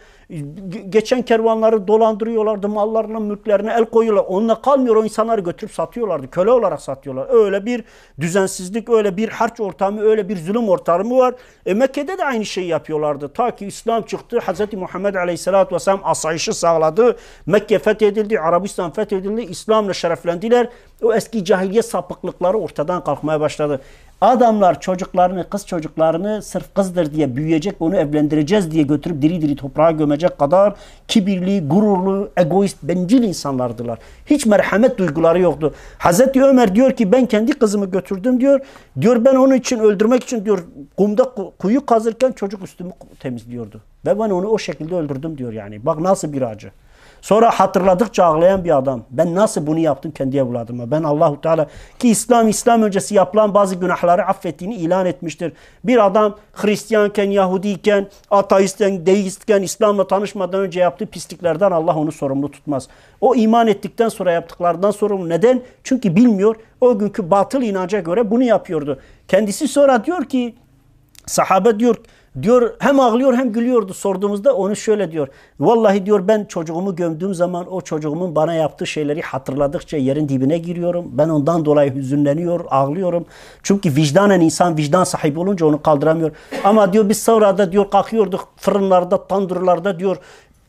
Speaker 1: Geçen kervanları dolandırıyorlardı. Mallarına, mülklerine el koyuyorlar. Onunla kalmıyor. O insanları götürüp satıyorlardı. Köle olarak satıyorlar. Öyle bir düzensizlik, öyle bir harç ortamı, öyle bir zulüm ortamı var. Mekke'de de aynı şeyi yapıyorlardı. Ta ki İslam çıktı. Hz. Muhammed Aleyhisselatü Vesselam asayişi sağladı. Mekke fethedildi. Arabistan fethedildi. İslam'la şereflendiler. O eski cahiliye sapıklıkları ortadan kalkmaya başladı. Adamlar çocuklarını, kız çocuklarını sırf kızdır diye büyüyecek, onu evlendireceğiz diye götürüp diri diri toprağa gömecek kadar kibirli, gururlu, egoist, bencil insanlardılar. Hiç merhamet duyguları yoktu. Hazreti Ömer diyor ki ben kendi kızımı götürdüm diyor. Diyor ben onun için öldürmek için diyor kumda kuyu kazırken çocuk üstümü temizliyordu. Ve ben onu o şekilde öldürdüm diyor yani. Bak nasıl bir acı. Sonra hatırladıkça ağlayan bir adam. Ben nasıl bunu yaptım kendi evladıma? Ben Allahu Teala ki İslam öncesi yapılan bazı günahları affettiğini ilan etmiştir. Bir adam Hristiyanken, Yahudiyken, ateistken, deistken, İslam'la tanışmadan önce yaptığı pisliklerden Allah onu sorumlu tutmaz. O iman ettikten sonra yaptıklarından sorumlu. Neden? Çünkü bilmiyor. O günkü batıl inanca göre bunu yapıyordu. Kendisi sonra diyor ki sahabe diyor hem ağlıyor hem gülüyordu. Sorduğumuzda onu şöyle diyor. Vallahi diyor ben çocuğumu gömdüğüm zaman o çocuğumun bana yaptığı şeyleri hatırladıkça yerin dibine giriyorum. Ben ondan dolayı hüzünleniyor, ağlıyorum. Çünkü vicdanen insan vicdan sahibi olunca onu kaldıramıyor. Ama diyor biz sonra da diyor kalkıyorduk fırınlarda, tandırlarda diyor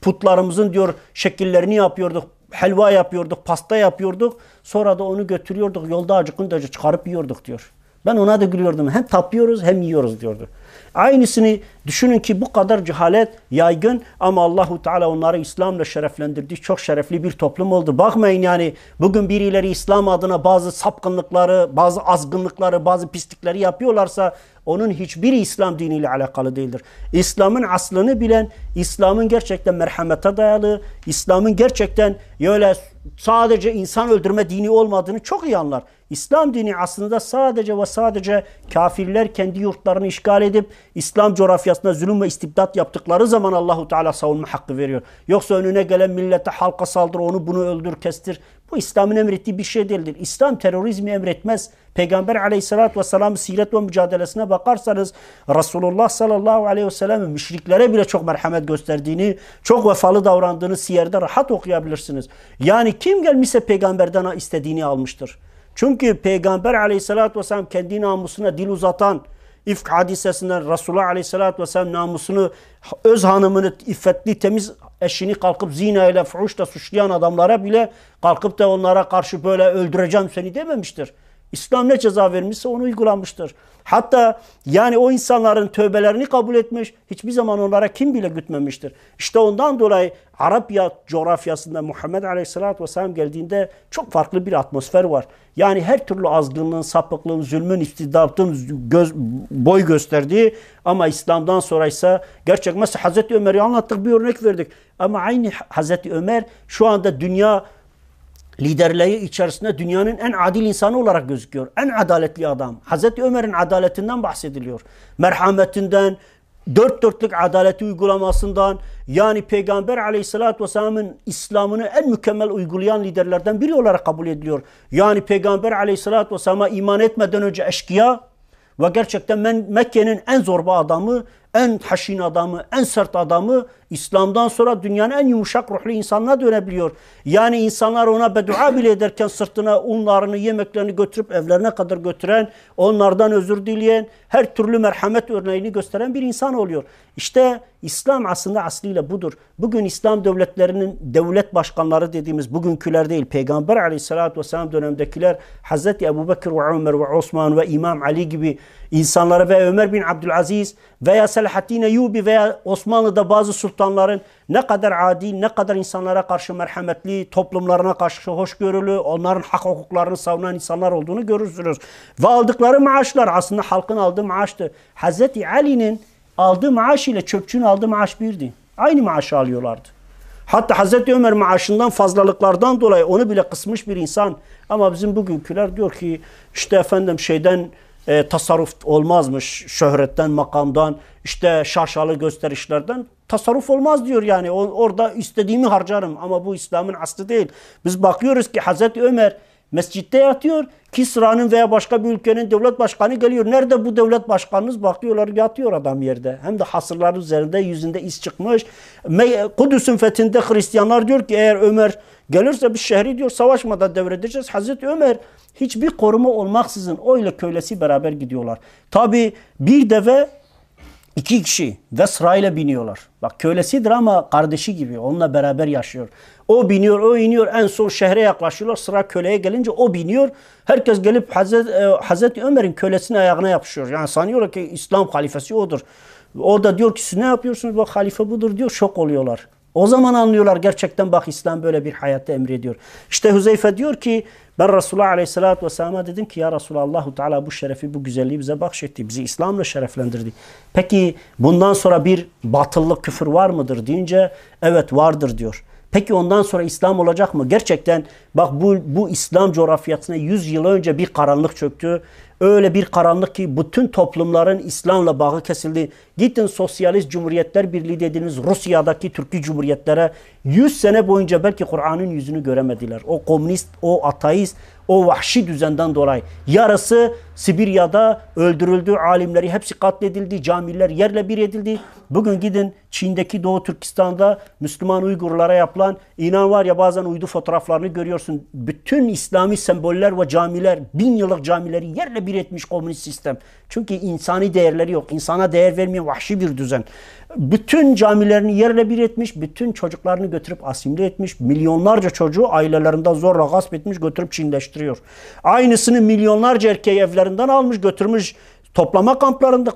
Speaker 1: putlarımızın diyor şekillerini yapıyorduk. helva yapıyorduk, pasta yapıyorduk. Sonra da onu götürüyorduk. Yolda acıkınca çıkarıp yiyorduk diyor. Ben ona da gülüyordum. Hem tatlıyoruz hem yiyoruz diyordu. Aynısını düşünün ki bu kadar cehalet yaygın ama Allahu Teala onları İslam'la şereflendirdi. Çok şerefli bir toplum oldu. Bakmayın yani bugün birileri İslam adına bazı sapkınlıkları, bazı azgınlıkları, bazı pislikleri yapıyorlarsa onun hiçbiri İslam diniyle alakalı değildir. İslam'ın aslını bilen, İslam'ın gerçekten merhamete dayalı, İslam'ın gerçekten öyle sadece insan öldürme dini olmadığını çok iyi anlar. İslam dini aslında sadece ve sadece kafirler kendi yurtlarını işgal edip İslam coğrafyasında zulüm ve istibdat yaptıkları zaman Allahu Teala savunma hakkı veriyor. Yoksa önüne gelen millete halka saldır, onu bunu öldür, kestir. Bu İslam'ın emrettiği bir şey değildir. İslam terörizmi emretmez. Peygamber aleyhissalatü vesselam siret ve mücadelesine bakarsanız Resulullah sallallahu aleyhi ve sellem'in müşriklere bile çok merhamet gösterdiğini, çok vefalı davrandığını siyerde rahat okuyabilirsiniz. Yani kim gelmişse peygamberden istediğini almıştır. Çünkü Peygamber aleyhissalatü vesselam kendi namusuna dil uzatan, İfk hadisesinden Resulullah aleyhissalatü vesselam namusunu, öz hanımını, iffetli, temiz eşini kalkıp zina ile, fuhuşla suçlayan adamlara bile kalkıp da onlara karşı böyle öldüreceğim seni dememiştir. İslam ne ceza vermişse onu uygulamıştır. Hatta yani o insanların tövbelerini kabul etmiş, hiçbir zaman onlara kim bile gütmemiştir. İşte ondan dolayı Arap coğrafyasında Muhammed Aleyhisselatü Vesselam geldiğinde çok farklı bir atmosfer var. Yani her türlü azgınlığın, sapıklığın, zulmün, istibdatın boy gösterdiği ama İslam'dan sonra ise gerçek mesela Hazreti Ömer'i anlattık, bir örnek verdik. Ama aynı Hazreti Ömer şu anda dünya liderliği içerisinde dünyanın en adil insanı olarak gözüküyor. En adaletli adam. Hazreti Ömer'in adaletinden bahsediliyor. Merhametinden, dört dörtlük adaleti uygulamasından, yani Peygamber aleyhissalatü vesselamın İslam'ını en mükemmel uygulayan liderlerden biri olarak kabul ediliyor. Yani Peygamber aleyhissalatü vesselama iman etmeden önce eşkıya ve gerçekten Mekke'nin en zorba adamı, en haşin adamı, en sert adamı, İslam'dan sonra dünyanın en yumuşak ruhlu insanına dönebiliyor. Yani insanlar ona beddua bile ederken sırtına unlarını, yemeklerini götürüp evlerine kadar götüren, onlardan özür dileyen, her türlü merhamet örneğini gösteren bir insan oluyor. İşte İslam aslında aslıyla budur. Bugün İslam devletlerinin devlet başkanları dediğimiz bugünküler değil, Peygamber aleyhissalatü vesselam dönemdekiler, Hazreti Ebubekir ve Ömer ve Osman ve İmam Ali gibi insanlara ve Ömer bin Abdülaziz veya Selahaddin Eyyubi veya Osmanlı'da bazı sultanların ne kadar adil, ne kadar insanlara karşı merhametli, toplumlarına karşı hoşgörülü, onların hak hukuklarını savunan insanlar olduğunu görürsünüz. Ve aldıkları maaşlar aslında halkın aldığı maaştı. Hazreti Ali'nin aldığı maaş ile çöpçünün aldığı maaş birdi. Aynı maaşı alıyorlardı. Hatta Hazreti Ömer maaşından fazlalıklardan dolayı onu bile kısmış bir insan. Ama bizim bugünküler diyor ki işte efendim tasarruf olmazmış, şöhretten, makamdan, işte şaşalı gösterişlerden tasarruf olmaz diyor yani. Orada istediğimi harcarım ama bu İslam'ın aslı değil. Biz bakıyoruz ki Hazreti Ömer mescitte yatıyor, Kisra'nın veya başka bir ülkenin devlet başkanı geliyor. Nerede bu devlet başkanınız? Bakıyorlar yatıyor adam yerde. Hem de hasırların üzerinde, yüzünde iz çıkmış. Kudüs'ün fethinde Hristiyanlar diyor ki eğer Ömer gelirse bir şehri diyor savaşmadan devredeceğiz. Hazreti Ömer hiçbir koruma olmaksızın o ile kölesi beraber gidiyorlar. Tabi bir deve 2 kişi ve sırayla biniyorlar. Bak kölesidir ama kardeşi gibi onunla beraber yaşıyor. O biniyor, o iniyor. En son şehre yaklaşıyorlar. Sıra köleye gelince o biniyor. Herkes gelip Hazreti Ömer'in kölesinin ayağına yapışıyor. Yani sanıyorlar ki İslam halifesi odur. O da diyor ki siz ne yapıyorsunuz? Bak halife budur diyor. Şok oluyorlar. O zaman anlıyorlar gerçekten bak İslam böyle bir hayatta emrediyor. İşte Huzeyfe diyor ki ben Resulullah Aleyhisselatü Vesselam'a dedim ki ya Resulallah Allahu Teala bu şerefi, bu güzelliği bize bahşetti. Bizi İslam'la şereflendirdi. Peki bundan sonra bir batıllık, küfür var mıdır deyince evet vardır diyor. Peki ondan sonra İslam olacak mı? Gerçekten bak bu İslam coğrafyasına 100 yıl önce bir karanlık çöktü. Öyle bir karanlık ki bütün toplumların İslam'la bağı kesildi. Gidin Sosyalist Cumhuriyetler Birliği dediğiniz Rusya'daki Türkiye Cumhuriyetlere 100 sene boyunca belki Kur'an'ın yüzünü göremediler. O komünist, o ateist, o vahşi düzenden dolayı. Yarısı Sibirya'da öldürüldü, alimleri hepsi katledildi, camiler yerle bir edildi. Bugün gidin Çin'deki Doğu Türkistan'da Müslüman Uygurlara yapılan, inan var ya bazen uydu fotoğraflarını görüyorsun. Bütün İslami semboller ve camiler, 1000 yıllık camileri yerle yerle bir etmiş komünist sistem. Çünkü insani değerleri yok. İnsana değer vermeyen vahşi bir düzen. Bütün camilerini yerle bir etmiş, bütün çocuklarını götürüp asimile etmiş, milyonlarca çocuğu ailelerinden zorla gasp etmiş, götürüp Çinleştiriyor. Aynısını milyonlarca erkeği evlerinden almış, götürmüş toplama kamplarında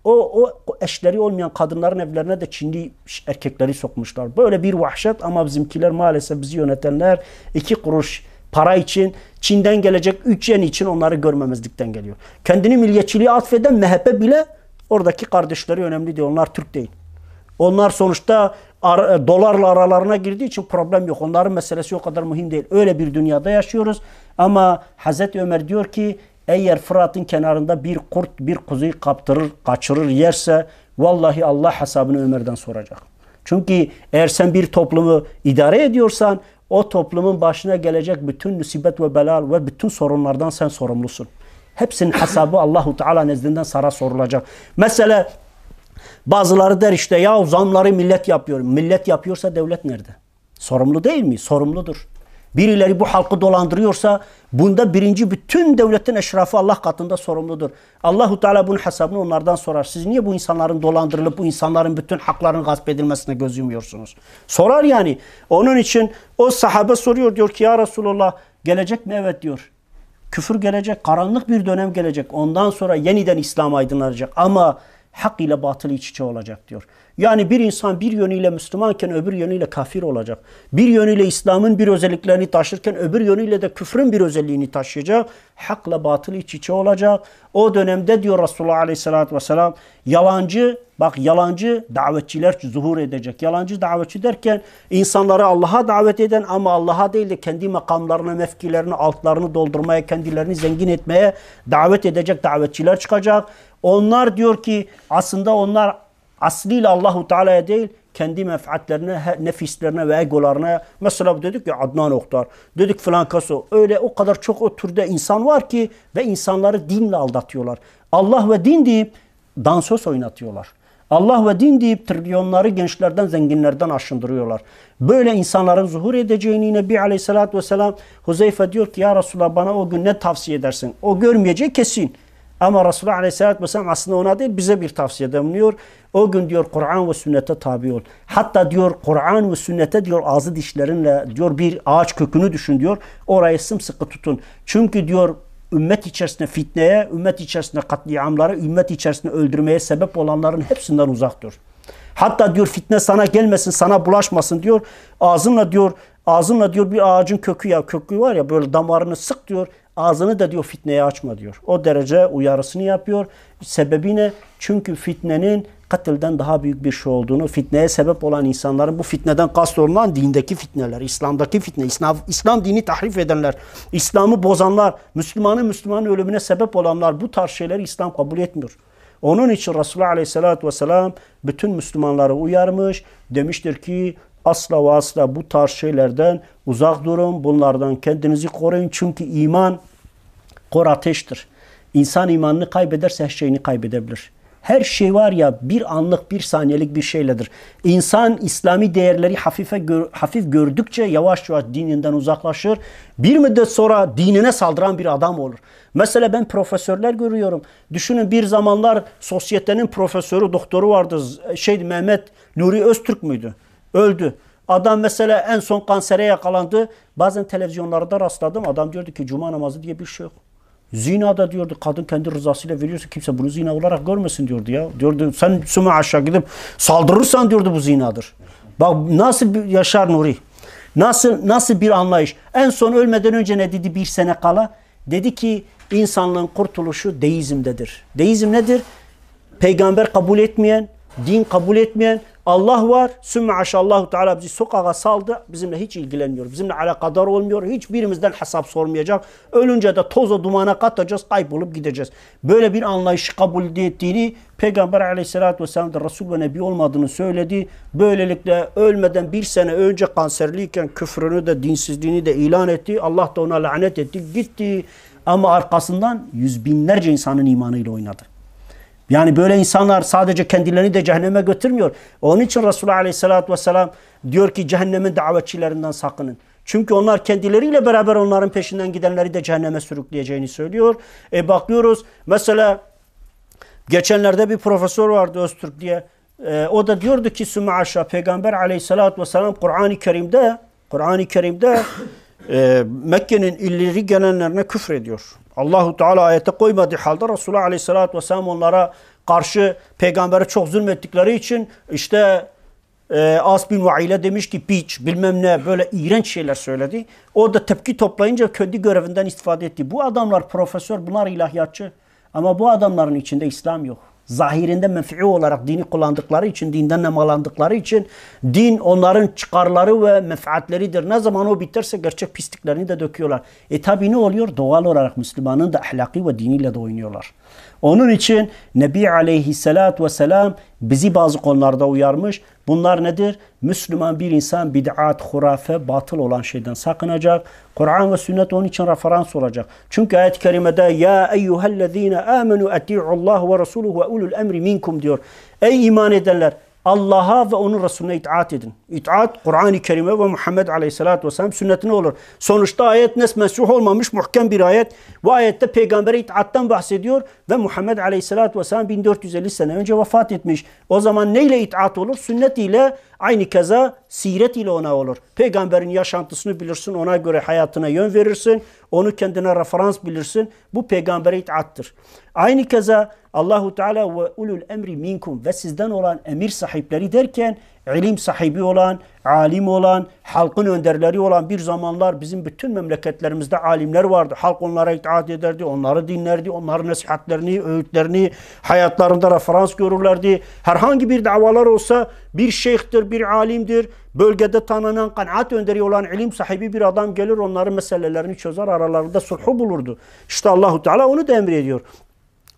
Speaker 1: o eşleri olmayan kadınların evlerine de Çinli erkekleri sokmuşlar. Böyle bir vahşet ama bizimkiler maalesef bizi yönetenler 2 kuruş para için, Çin'den gelecek 3 yen için onları görmemezlikten geliyor. Kendini milliyetçiliğe atfeden MHP bile oradaki kardeşleri önemli değil. Onlar Türk değil. Onlar sonuçta dolarla aralarına girdiği için problem yok. Onların meselesi o kadar mühim değil. Öyle bir dünyada yaşıyoruz. Ama Hazreti Ömer diyor ki eğer Fırat'ın kenarında bir kurt bir kuzuyu kaptırır, kaçırır, yerse vallahi Allah hesabını Ömer'den soracak. Çünkü eğer sen bir toplumu idare ediyorsan o toplumun başına gelecek bütün musibet ve bela ve bütün sorunlardan sen sorumlusun. Hepsinin hesabı Allahu Teala nezdinden sana sorulacak. Mesela bazıları der işte ya zamları millet yapıyor. Millet yapıyorsa devlet nerede? Sorumlu değil mi? Sorumludur. Birileri bu halkı dolandırıyorsa bunda birinci bütün devletin eşrafı Allah katında sorumludur. Allahu Teala bunun hesabını onlardan sorar. Siz niye bu insanların dolandırılıp bu insanların bütün haklarının gasp edilmesine göz yumuyorsunuz? Sorar yani. Onun için o sahabe soruyor diyor ki ya Resulullah gelecek mi? Evet diyor. Küfür gelecek, karanlık bir dönem gelecek. Ondan sonra yeniden İslam aydınlanacak ama hak ile batıl iç içe olacak diyor. Yani bir insan bir yönüyle Müslümanken öbür yönüyle kafir olacak. Bir yönüyle İslam'ın bir özelliklerini taşırken öbür yönüyle de küfrün bir özelliğini taşıyacak. Hakla batıl iç içe olacak. O dönemde diyor Resulullah Aleyhisselatü Vesselam yalancı davetçiler zuhur edecek. Yalancı davetçi derken insanları Allah'a davet eden ama Allah'a değil de kendi makamlarını, mevkilerini, altlarını doldurmaya, kendilerini zengin etmeye davet edecek davetçiler çıkacak. Onlar diyor ki aslında onlar asliyle Allahu Teala'ya değil kendi menfaatlerine, nefislerine ve egolarına. Mesela dedik ya Adnan Oktar, dedik falan kaso. Öyle o kadar çok o türde insan var ki ve insanları dinle aldatıyorlar. Allah ve din deyip dansöz oynatıyorlar. Allah ve din deyip trilyonları gençlerden, zenginlerden aşındırıyorlar. Böyle insanların zuhur edeceğini Nebi Aleyhisselatü Vesselam Huzeyfe diyor ki ya Resulallah bana o gün ne tavsiye edersin? O görmeyeceği kesin. Ama Resulullah Aleyhisselatü Vesselam aslında ona değil bize bir tavsiyede bulunuyor. O gün diyor Kur'an ve sünnete tabi ol. Hatta diyor Kur'an ve sünnete diyor ağzı dişlerinle diyor bir ağaç kökünü düşün diyor. Orayı sımsıkı tutun. Çünkü diyor ümmet içerisinde fitneye, ümmet içerisinde katliamlara, ümmet içerisinde öldürmeye sebep olanların hepsinden uzak dur. Hatta diyor fitne sana gelmesin, sana bulaşmasın diyor. Ağzınla diyor bir ağacın kökü var ya böyle damarını sık diyor. Ağzını da diyor fitneye açma diyor. O derece uyarısını yapıyor. Sebebi ne? Çünkü fitnenin katilden daha büyük bir şey olduğunu, fitneye sebep olan insanların bu fitneden kastolunan dindeki fitneler, İslam'daki fitne, İslam dini tahrif edenler, İslam'ı bozanlar, Müslümanın ölümüne sebep olanlar bu tarz şeyleri İslam kabul etmiyor. Onun için Resulullah Aleyhisselatü Vesselam bütün Müslümanları uyarmış. Demiştir ki asla ve asla bu tarz şeylerden uzak durun. Bunlardan kendinizi koruyun. Çünkü iman kor ateştir. İnsan imanını kaybederse her şeyini kaybedebilir. Her şey var ya bir anlık bir saniyelik bir şeyledir. İnsan İslami değerleri hafif gördükçe yavaş yavaş dininden uzaklaşır. Bir müddet sonra dinine saldıran bir adam olur. Mesela ben profesörler görüyorum. Düşünün bir zamanlar sosyetenin profesörü, doktoru vardı. Mehmet Nuri Öztürk müydü? Öldü. Adam mesela en son kansere yakalandı. Bazen televizyonlarda rastladım. Adam diyordu ki cuma namazı diye bir şey yok. Zina da diyordu kadın kendi rızasıyla veriyorsa kimse bunu zina olarak görmesin diyordu ya. Diyordu sen süme aşağı gidip saldırırsan diyordu bu zinadır. Bak nasıl bir yaşar Nuri. Nasıl bir anlayış. En son ölmeden önce ne dedi bir sene kala? Dedi ki insanlığın kurtuluşu deizmdedir. Deizm nedir? Peygamber kabul etmeyen, din kabul etmeyen, Allah var. Sümme aşallahu Teala bizi sokağa saldı. Bizimle hiç ilgilenmiyor. Bizimle alakadar olmuyor. Hiçbirimizden hesap sormayacak. Ölünce de toza dumana katacağız. Kaybolup gideceğiz. Böyle bir anlayışı kabul ettiğini Peygamber Aleyhisselatü Vesselam da Resul ve Nebi olmadığını söyledi. Böylelikle ölmeden bir sene önce kanserliyken küfrünü de dinsizliğini de ilan etti. Allah da ona lanet etti. Gitti. Ama arkasından yüz binlerce insanın imanıyla oynadı. Yani böyle insanlar sadece kendilerini de cehenneme götürmüyor. Onun için Resulullah Aleyhisselatü Vesselam diyor ki cehennemin davetçilerinden sakının. Çünkü onlar kendileriyle beraber onların peşinden gidenleri de cehenneme sürükleyeceğini söylüyor. Bakıyoruz mesela geçenlerde bir profesör vardı Öztürk diye. O da diyordu ki Sümme aşağı Peygamber aleyhissalatü vesselam Kur'an-ı Kerim'de Mekke'nin ileri gelenlerine küfrediyor. Allahu Teala ayete koymadığı halde Resulullah aleyhissalatü vesselam onlara karşı peygambere çok zulmettikleri için işte As bin Vail'e demiş ki piç bilmem ne böyle iğrenç şeyler söyledi. O da tepki toplayınca kendi görevinden istifade etti. Bu adamlar profesör, bunlar ilahiyatçı. Ama bu adamların içinde İslam yok. Zahirinde menfi olarak dini kullandıkları için, dinden nemalandıkları için din onların çıkarları ve menfaatleridir. Ne zaman o biterse gerçek pisliklerini de döküyorlar. Tabi ne oluyor? Doğal olarak Müslümanın da ahlaki ve diniyle de oynuyorlar. Onun için Nebi Aleyhisselatü Vesselam bizi bazı konularda uyarmış. Bunlar nedir? Müslüman bir insan bid'at, hurafe, batıl olan şeyden sakınacak. Kur'an ve sünnet onun için referans olacak. Çünkü ayet-i kerimede ya eyyühellezine amenu eti'ullah ve resuluhu ve ulul emri minkum diyor. Ey iman edenler! Allah'a ve onun Resulüne itaat edin. İtaat Kur'an-ı Kerime ve Muhammed Aleyhisselatü Vesselam sünnetine olur. Sonuçta ayet nesmensuh olmamış muhkem bir ayet. Bu ayette peygambere itaattan bahsediyor ve Muhammed Aleyhisselatü Vesselam 1450 sene önce vefat etmiş. O zaman neyle itaat olur? Sünnet ile, aynı keza siret ile ona olur. Peygamberin yaşantısını bilirsin, ona göre hayatına yön verirsin. Onu kendine referans bilirsin. Bu peygambere itaattır. Aynı keza Allahu Teala ve ulul emri minkum ve sizden olan emir sahipleri derken ilim sahibi olan, alim olan, halkın önderleri olan bir zamanlar bizim bütün memleketlerimizde alimler vardı. Halk onlara itaat ederdi, onları dinlerdi, onların nasihatlerini, öğütlerini hayatlarında referans görürlerdi. Herhangi bir davalar olsa bir şeyhtir, bir alimdir, bölgede tanınan kanaat önderi olan ilim sahibi bir adam gelir onların meselelerini çözer, aralarında sulhu bulurdu. İşte Allahu Teala onu da emrediyor.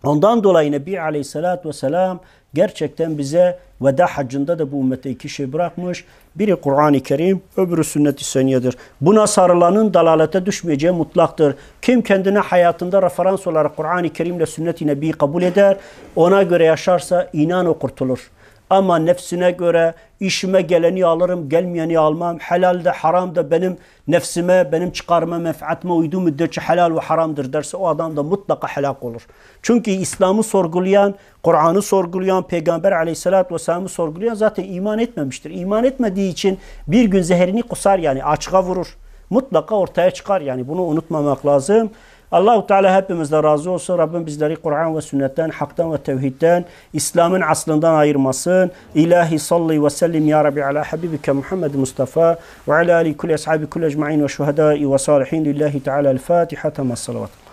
Speaker 1: Ondan dolayı Nebi Aleyhisselatü Vesselam gerçekten bize veda haccında da bu ümmete iki şey bırakmış. Biri Kur'an-ı Kerim, öbürü sünnet-i seniyedir. Buna sarılanın dalalete düşmeyeceği mutlaktır. Kim kendine hayatında referans olarak Kur'an-ı Kerim'le sünnet-i Nebi'yi kabul eder, ona göre yaşarsa inan o kurtulur. Ama nefsine göre işime geleni alırım, gelmeyeni almam. Helal de haram da benim nefsime, benim çıkarıma, menfaatime uyduğu müddetçe helal ve haramdır derse o adam da mutlaka helak olur. Çünkü İslam'ı sorgulayan, Kur'an'ı sorgulayan, Peygamber Aleyhisselatü Vesselam'ı sorgulayan zaten iman etmemiştir. İman etmediği için bir gün zeherini kusar yani açığa vurur. Mutlaka ortaya çıkar yani bunu unutmamak lazım. Allah-u Teala hepimizle razı olsun. Rabbim bizleri Kur'an ve sünnetten, haktan ve tevhidden, İslam'ın aslından ayırmasın. İlahi salli ve sellim ya Rabbi ala habibike Muhammed Mustafa ve ala ali kulli ashabi kulli ecma'in ve şuhadai ve salihin lillahi Teala el-Fatiha. Temas salavat.